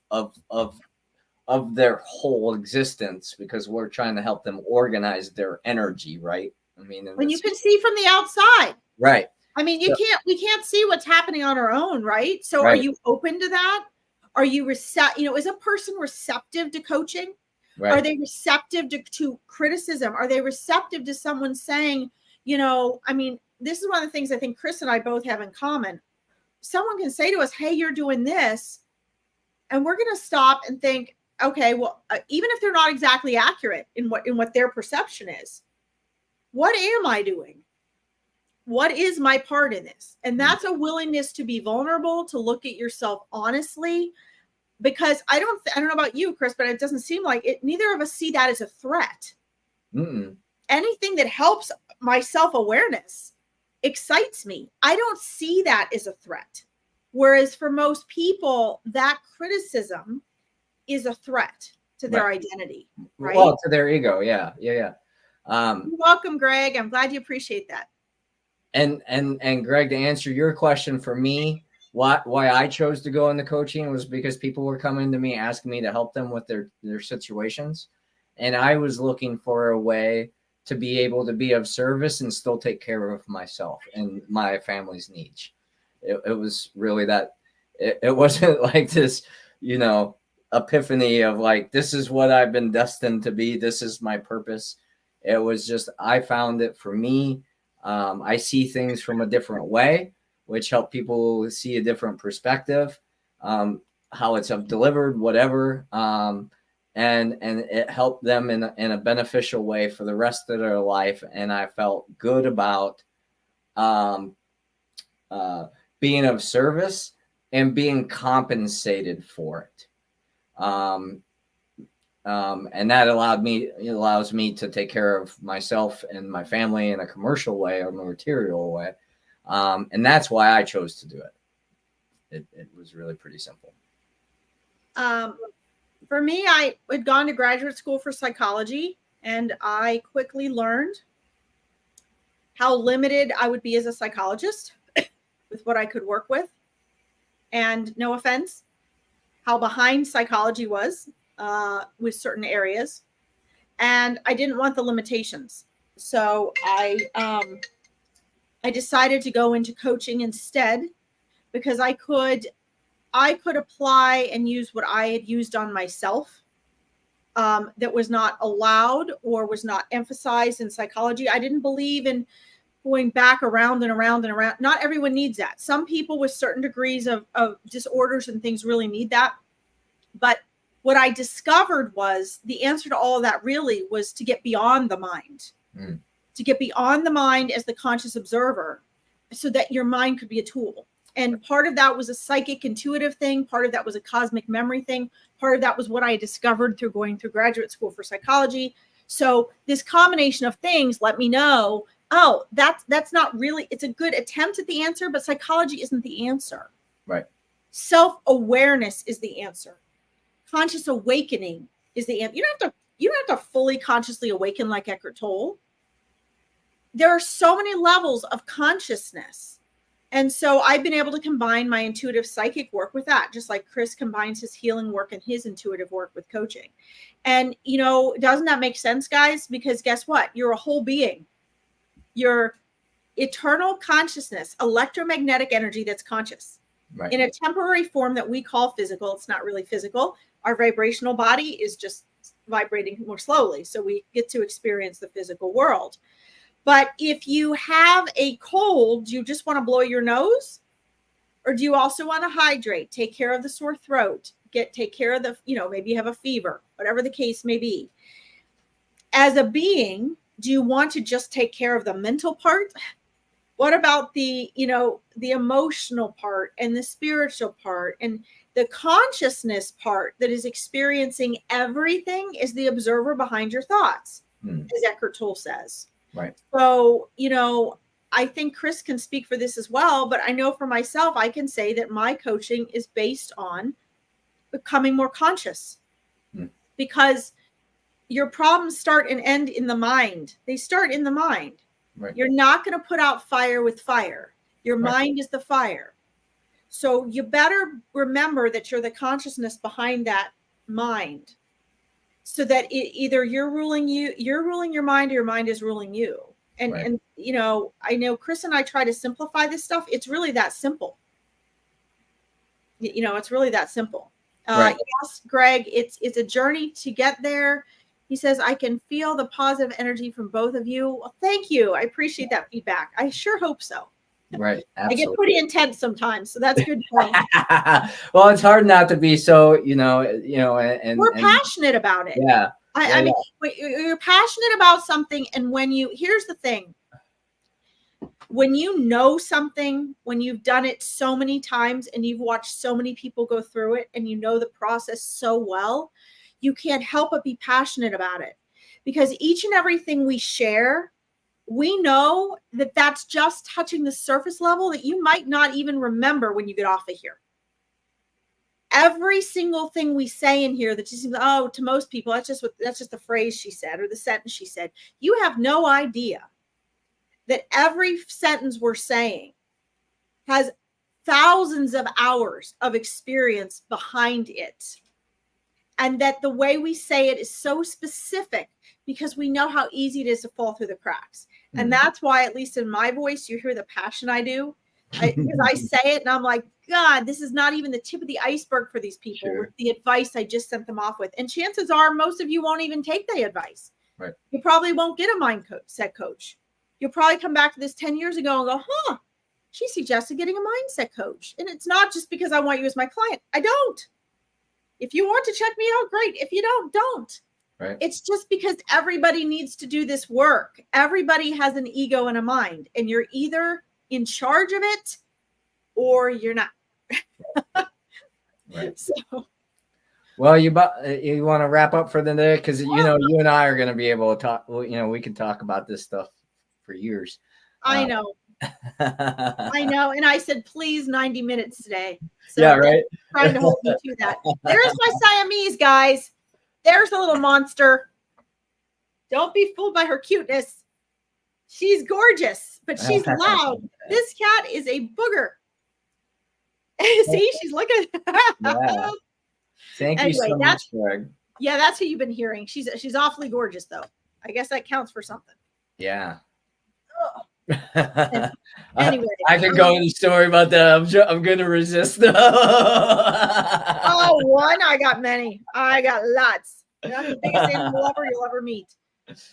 their whole existence, because we're trying to help them organize their energy, right? I mean, When you can see from the outside, right? I mean, So, we can't see what's happening on our own, right? So right. Are you open to that? Are you is a person receptive to coaching? Right. Are they receptive to criticism? Are they receptive to someone saying, I mean, this is one of the things I think Chris and I both have in common. Someone can say to us, hey, you're doing this. And we're going to stop and think, okay, well, even if they're not exactly accurate in what their perception is, what am I doing? What is my part in this? And that's a willingness to be vulnerable, to look at yourself honestly, because I don't know about you, Chris, but it doesn't seem like it. Neither of us see that as a threat. Mm-mm. Anything that helps my self-awareness excites me. I don't see that as a threat. Whereas for most people, that criticism is a threat to their identity, right? Well, to their ego. Yeah. You're welcome, Greg. I'm glad you appreciate that. And Greg, to answer your question, for me, why I chose to go into coaching was because people were coming to me asking me to help them with their situations. And I was looking for a way to be able to be of service and still take care of myself and my family's needs. It was really that. It wasn't like this, epiphany of like, this is what I've been destined to be. This is my purpose. It was just, I found it for me. I see things from a different way, which help people see a different perspective, how it's delivered, whatever. And it helped them in a beneficial way for the rest of their life. And I felt good about being of service and being compensated for it. And that allows me to take care of myself and my family in a commercial way or a material way. And that's why I chose to do it. It was really pretty simple. For me, I had gone to graduate school for psychology, and I quickly learned how limited I would be as a psychologist with what I could work with. And no offense, how behind psychology was with certain areas. And I didn't want the limitations. So I decided to go into coaching instead, because I could apply and use what I had used on myself that was not allowed or was not emphasized in psychology. I didn't believe in going back around and around and around. Not everyone needs that. Some people with certain degrees of disorders and things really need that. But what I discovered was the answer to all of that really was to get beyond the mind, to get beyond the mind as the conscious observer, so that your mind could be a tool. And part of that was a psychic intuitive thing. Part of that was a cosmic memory thing. Part of that was what I discovered through going through graduate school for psychology. So this combination of things let me know, oh, that's not really, it's a good attempt at the answer, but psychology isn't the answer. Right. Self-awareness is the answer. Conscious awakening is the answer. You don't have to fully consciously awaken like Eckhart Tolle. There are so many levels of consciousness. And so I've been able to combine my intuitive psychic work with that, just like Chris combines his healing work and his intuitive work with coaching. And, doesn't that make sense, guys? Because guess what? You're a whole being. You're eternal consciousness, electromagnetic energy that's conscious. Right. In a temporary form that we call physical. It's not really physical. Our vibrational body is just vibrating more slowly. So we get to experience the physical world. But if you have a cold, do you just want to blow your nose? Or do you also want to hydrate, take care of the sore throat, take care of the, maybe you have a fever, whatever the case may be. As a being, do you want to just take care of the mental part? What about the emotional part and the spiritual part and the consciousness part that is experiencing everything is the observer behind your thoughts, as Eckhart Tolle says. Right. So, I think Chris can speak for this as well, but I know for myself, I can say that my coaching is based on becoming more conscious, because your problems start and end in the mind. They start in the mind. Right. You're not going to put out fire with fire. Your mind is the fire. So you better remember that you're the consciousness behind that mind, so that either you're ruling your mind, or your mind is ruling you. And you know, I know Chris and I try to simplify this stuff. It's really that simple. You know, it's really that simple. Yes, Greg, it's a journey to get there. He says, I can feel the positive energy from both of you. Well, thank you. I appreciate that feedback. I sure hope so. Right. Absolutely. I get pretty intense sometimes, so that's good. Well, it's hard not to be so, and we're passionate about it. Yeah. I mean, you're passionate about something, and here's the thing. When you know something, when you've done it so many times and you've watched so many people go through it, and you know the process so well, you can't help but be passionate about it, because each and everything we share, we know that that's just touching the surface level that you might not even remember when you get off of here. Every single thing we say in here that just seems, oh, to most people, that's just the phrase she said or the sentence she said. You have no idea that every sentence we're saying has thousands of hours of experience behind it. And that the way we say it is so specific, because we know how easy it is to fall through the cracks. And that's why, at least in my voice, you hear the passion I do. Because I say it and I'm like, God, this is not even the tip of the iceberg for these people with the advice I just sent them off with. And chances are most of you won't even take the advice. Right. You probably won't get a mindset coach. You'll probably come back to this 10 years ago and go, she suggested getting a mindset coach. And it's not just because I want you as my client. I don't. If you want to check me out, great. If you don't. Right. It's just because everybody needs to do this work. Everybody has an ego and a mind, and you're either in charge of it or you're not. Right. So, well, you want to wrap up for the day, because you and I are going to be able to talk. We can talk about this stuff for years. I know. I know. And I said, please, 90 minutes today. So yeah, right. Trying to hold me to that. There's my Siamese, guys. There's a little monster. Don't be fooled by her cuteness. She's gorgeous, but she's loud. This cat is a booger. See, she's looking. Yeah. Thank you so much, Greg. Yeah, that's who you've been hearing. She's awfully gorgeous, though. I guess that counts for something. Yeah. Anyway, I could go into the story about that. I'm going to resist. One, I got many. I got lots. That's the biggest animal lover you'll ever meet.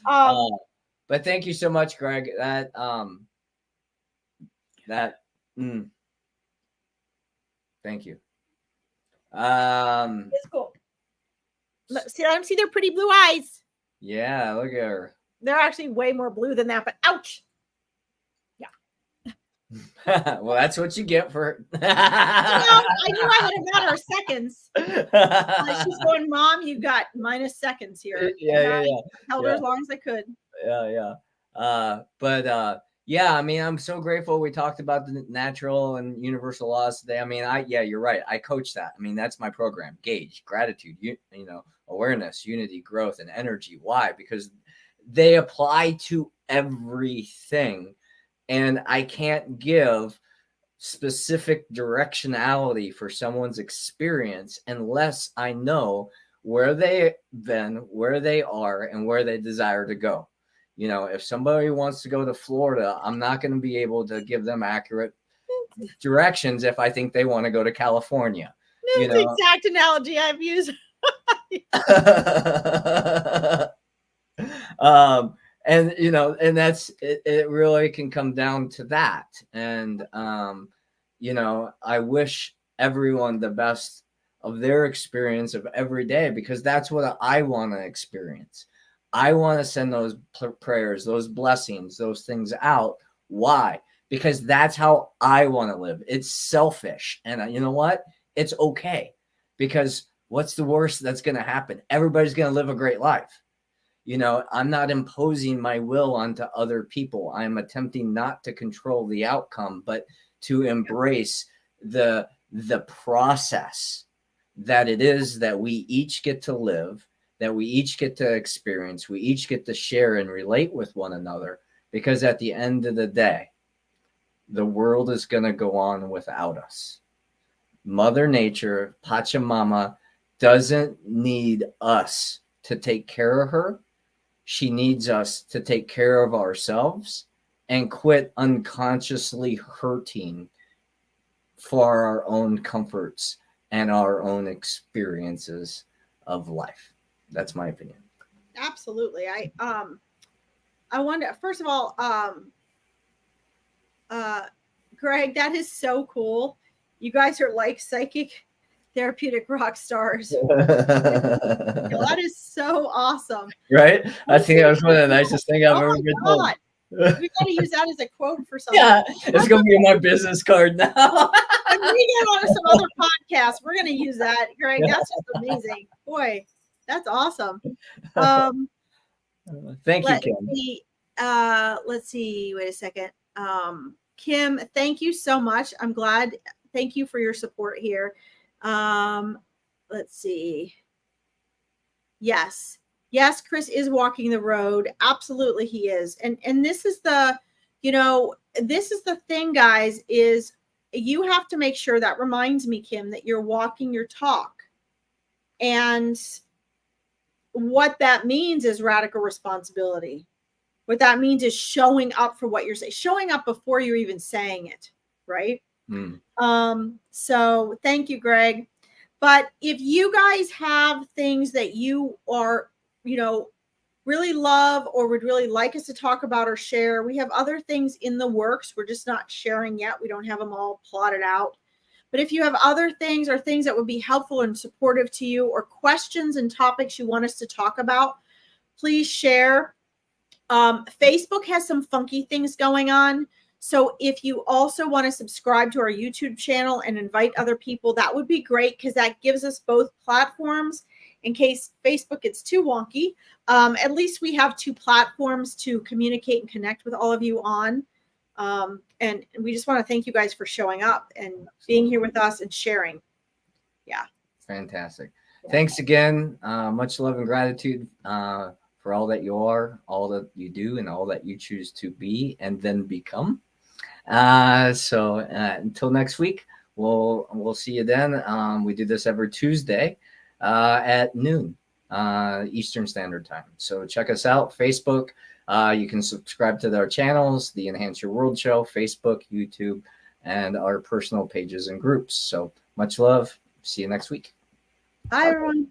But thank you so much, Greg. Thank you. It's cool. See their pretty blue eyes. Yeah, look at her. They're actually way more blue than that, but ouch. Well, that's what you get for. I knew I had a matter of seconds. She's going, Mom, you got minus seconds here. Yeah. Held her as long as I could. Yeah. But yeah, I mean, I'm so grateful we talked about the natural and universal laws today. I mean, you're right. I coach that. I mean, that's my program. Gauge, gratitude, awareness, unity, growth, and energy. Why? Because they apply to everything. And I can't give specific directionality for someone's experience unless I know where they've been, where they are, and where they desire to go. If somebody wants to go to Florida, I'm not going to be able to give them accurate directions if I think they want to go to California. That's the exact analogy I've used. And and that's it really can come down to that. And I wish everyone the best of their experience of every day, because that's what I want to experience. I want to send those prayers, those blessings, those things out. Why? Because that's how I want to live. It's selfish. And you know what? It's okay, because what's the worst that's going to happen? Everybody's going to live a great life. I'm not imposing my will onto other people. I'm attempting not to control the outcome, but to embrace the process that it is that we each get to live, that we each get to experience, we each get to share and relate with one another, because at the end of the day, the world is going to go on without us. Mother Nature, Pachamama, doesn't need us to take care of her. She needs us to take care of ourselves and quit unconsciously hurting for our own comforts and our own experiences of life. That's my opinion. Absolutely. I wonder, first of all, Greg, that is so cool. You guys are like psychic therapeutic rock stars. That is so awesome. Right? I think that was one of the nicest things I've ever been told. We got to use that as a quote for something. Yeah, it's going to be on my business card now. When we get on some other podcasts, we're going to use that, Greg. That's just amazing. Boy, that's awesome. Thank you, Kim. Let's see. Wait a second. Kim, thank you so much. I'm glad. Thank you for your support here. Let's see. Yes, Chris is walking the road. Absolutely, he is. And this is the, this is the thing, guys, is you have to make sure, that reminds me, Kim, that you're walking your talk. And what that means is radical responsibility. What that means is showing up for what you're saying, showing up before you're even saying it, right? So thank you, Greg. But if you guys have things that you are, really love or would really like us to talk about or share, we have other things in the works. We're just not sharing yet. We don't have them all plotted out. But if you have other things or things that would be helpful and supportive to you, or questions and topics you want us to talk about, please share. Facebook has some funky things going on. So if you also want to subscribe to our YouTube channel and invite other people, that would be great, because that gives us both platforms in case Facebook gets too wonky. At least we have two platforms to communicate and connect with all of you on. And we just want to thank you guys for showing up and being here with us and sharing. Yeah. Fantastic. Yeah. Thanks again. Much love and gratitude for all that you are, all that you do, and all that you choose to be and then become. So until next week, we'll see you then. We do this every Tuesday at noon Eastern Standard Time. So check us out. Facebook. You can subscribe to our channels, the Enhance Your World Show, Facebook, YouTube, and our personal pages and groups. So much love. See you next week. Bye, everyone.